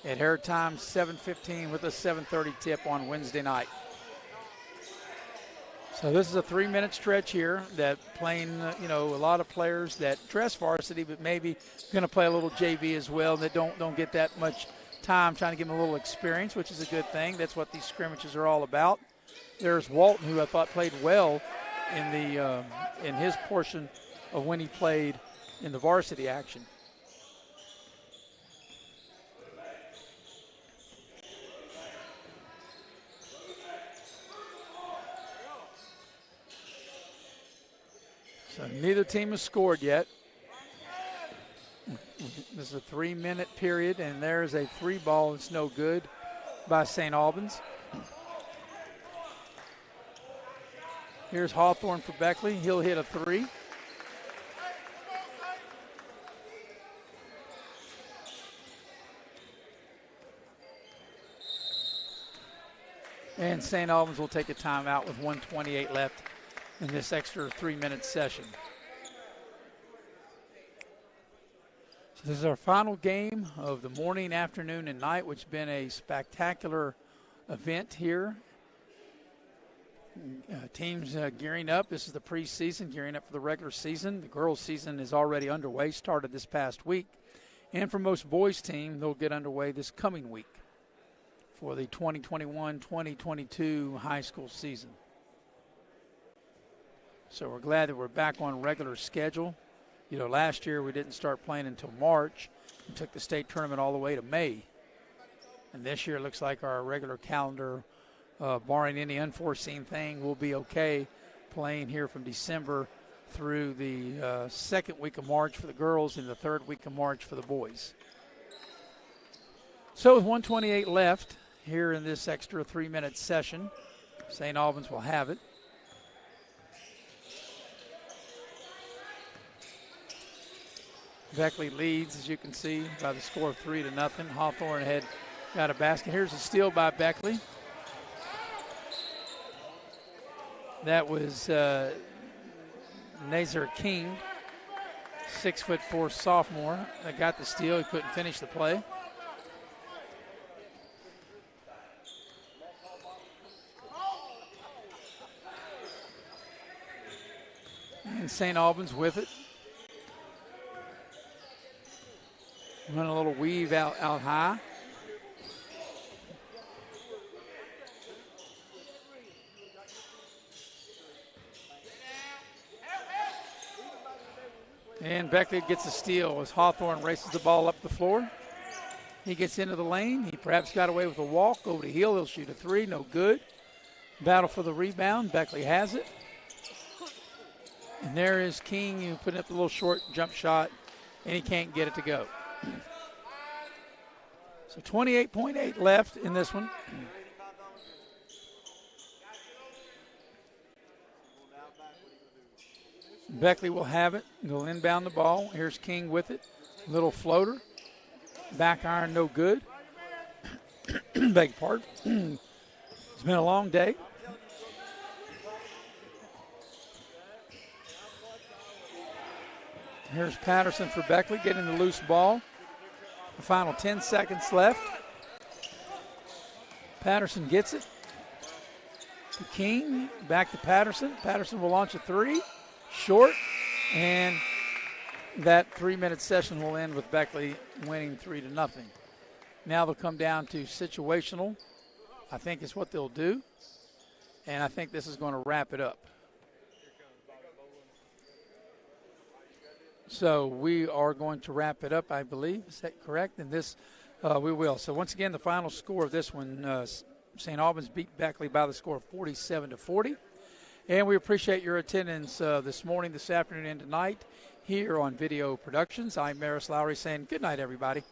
at air time 7:15 with a 7:30 tip on Wednesday night. So this is a 3-minute stretch here that playing, a lot of players that dress varsity, but maybe going to play a little JV as well, that don't get that much time, trying to give them a little experience, which is a good thing. That's what these scrimmages are all about. There's Walton, who I thought played well in his portion of when he played in the varsity action. So neither team has scored yet. This is a 3-minute period, and there's a 3-ball. It's no good by St. Albans. Here's Hawthorne for Beckley. He'll hit a three. And St. Albans will take a timeout with 1:28 left in this extra 3-minute session. So this is our final game of the morning, afternoon, and night, which has been a spectacular event here. Teams gearing up. This is the preseason, gearing up for the regular season. The girls' season is already underway, started this past week. And for most boys' team, they'll get underway this coming week for the 2021-2022 high school season. So we're glad that we're back on regular schedule. You know, last year we didn't start playing until March and took the state tournament all the way to May. And this year it looks like our regular calendar, barring any unforeseen thing, will be okay, playing here from December through the second week of March for the girls and the third week of March for the boys. So with 1:28 left here in this extra 3-minute session, St. Albans will have it. Beckley leads, as you can see, by the score of 3-0. Hawthorne had got a basket. Here's a steal by Beckley. That was Nazar King, 6'4" sophomore, that got the steal. He couldn't finish the play. And St. Albans with it. Run a little weave out high. And Beckley gets a steal as Hawthorne races the ball up the floor. He gets into the lane. He perhaps got away with a walk over to Hill. He'll shoot a three, no good. Battle for the rebound. Beckley has it. And there is King, who putting up a little short jump shot, and he can't get it to go. So 28.8 left in this one. Beckley will have it. He'll inbound the ball. Here's King with it. Little floater. Back iron, no good. Beg your pardon. It's been a long day. Here's Patterson for Beckley getting the loose ball. The final 10 seconds left. Patterson gets it to King. Back to Patterson. Patterson will launch a three. Short. And that 3-minute session will end with Beckley winning 3-0. Now they'll come down to situational, I think is what they'll do. And I think this is going to wrap it up. So we are going to wrap it up, I believe. Is that correct? And this, we will. So once again, the final score of this one, St. Albans beat Beckley by the score of 47-40. And we appreciate your attendance this morning, this afternoon, and tonight here on Video Productions. I'm Maris Lowry saying good night, everybody.